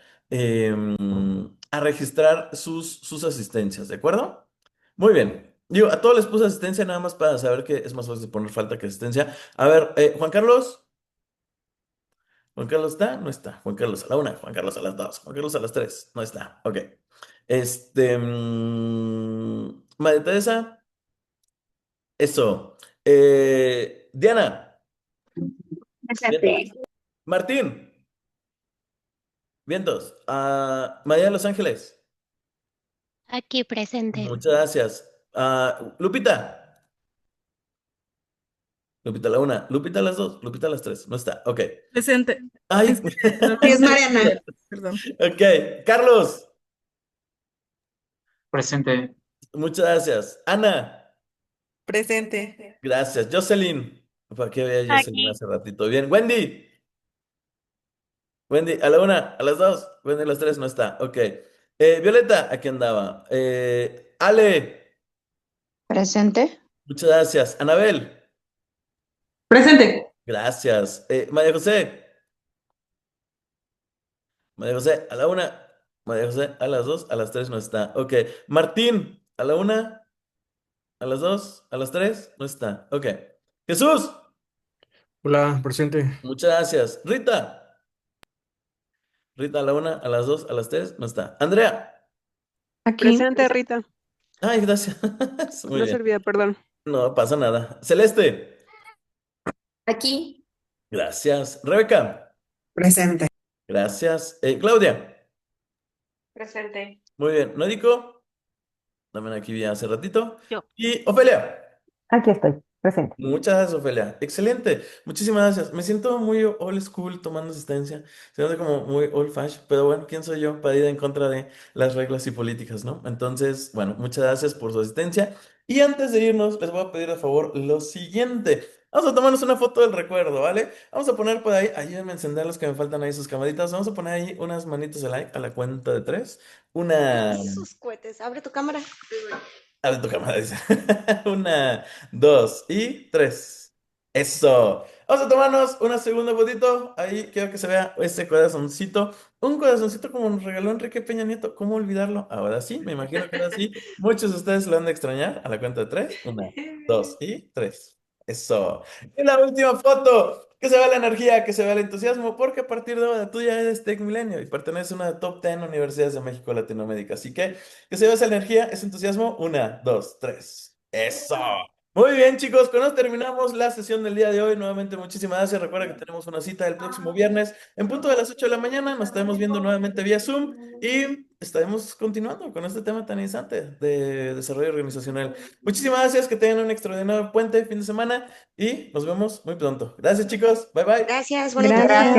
a registrar sus asistencias, ¿de acuerdo? Muy bien. Digo, a todos les puse asistencia nada más para saber que es más fácil poner falta que asistencia. A ver, Juan Carlos. ¿Juan Carlos está? No está. Juan Carlos a la una, Juan Carlos a las dos, Juan Carlos a las tres. No está. Ok. María Teresa. Eso. Diana. Vientos. Presente. Martín. Vientos. María de Los Ángeles. Aquí presente. Muchas gracias. Lupita. Lupita a la una. Lupita a las dos. Lupita a las tres. No está. Ok. Presente. Ay. Es que no Sí, es alcancé a Mariana. ver, perdón. Ok. Carlos. Presente. Muchas gracias. Ana. Presente. Gracias. Jocelyn. ¿Para qué veía Jocelyn Aquí. hace ratito? Bien. Wendy. Wendy, a la una, a las dos. Wendy a las tres no está. Ok. Violeta, aquí andaba. Ale. Presente. Muchas gracias. Anabel. Presente. Gracias. María José. María José, a la una. María José, a las dos, a las tres no está. Ok. Martín, a la una, a las dos, a las tres no está. Ok. Jesús, Hola, presente. muchas gracias. Rita, Rita, a la una, a las dos, a las tres no está. Andrea, Aquí, Presente, Rita. ay, gracias. Muy no bien. servía, perdón. No pasa nada. Celeste, Aquí. gracias. Rebeca, Presente. gracias. Claudia, Presente. muy bien. Nódico, también aquí vi hace ratito. Yo. Y Ofelia. Aquí estoy, presente. Muchas gracias, Ofelia. Excelente. Muchísimas gracias. Me siento muy old school tomando asistencia. Se siento como muy old fashion. Pero bueno, ¿quién soy yo para ir en contra de las reglas y políticas, no? Entonces, bueno, muchas gracias por su asistencia. Y antes de irnos, les voy a pedir de favor lo siguiente. Vamos a tomarnos una foto del recuerdo, ¿vale? Vamos a poner por ahí, ayúdenme a encender los que me faltan ahí sus camaritas. Vamos a poner ahí unas manitos de like a la cuenta de tres. Una, Sus cohetes. Abre tu cámara. A ver tu cámara, dice. Una, dos y tres. Eso. Vamos a tomarnos una segunda fotito. Ahí quiero que se vea este corazoncito. Un corazoncito como nos regaló Enrique Peña Nieto. ¿Cómo olvidarlo? Ahora sí, me imagino que ahora sí. Muchos de ustedes lo han de extrañar. A la cuenta de tres. Una, dos y tres. Eso. Y la última foto. Que se vea la energía, que se vea el entusiasmo, porque a partir de ahora tú ya eres Tech Milenio y perteneces a una de top 10 universidades de México y Latinoamérica. Así que se vea esa energía, ese entusiasmo. Una, dos, tres. Eso. Muy bien, chicos, con eso terminamos la sesión del día de hoy. Nuevamente, muchísimas gracias. Recuerda que tenemos una cita el próximo viernes en punto de las 8 de la mañana. Nos estaremos viendo nuevamente vía Zoom y estaremos continuando con este tema tan interesante de desarrollo organizacional. Muchísimas gracias, que tengan un extraordinario puente, fin de semana y nos vemos muy pronto. Gracias, chicos. Bye bye. Gracias, bonito Gracias. día.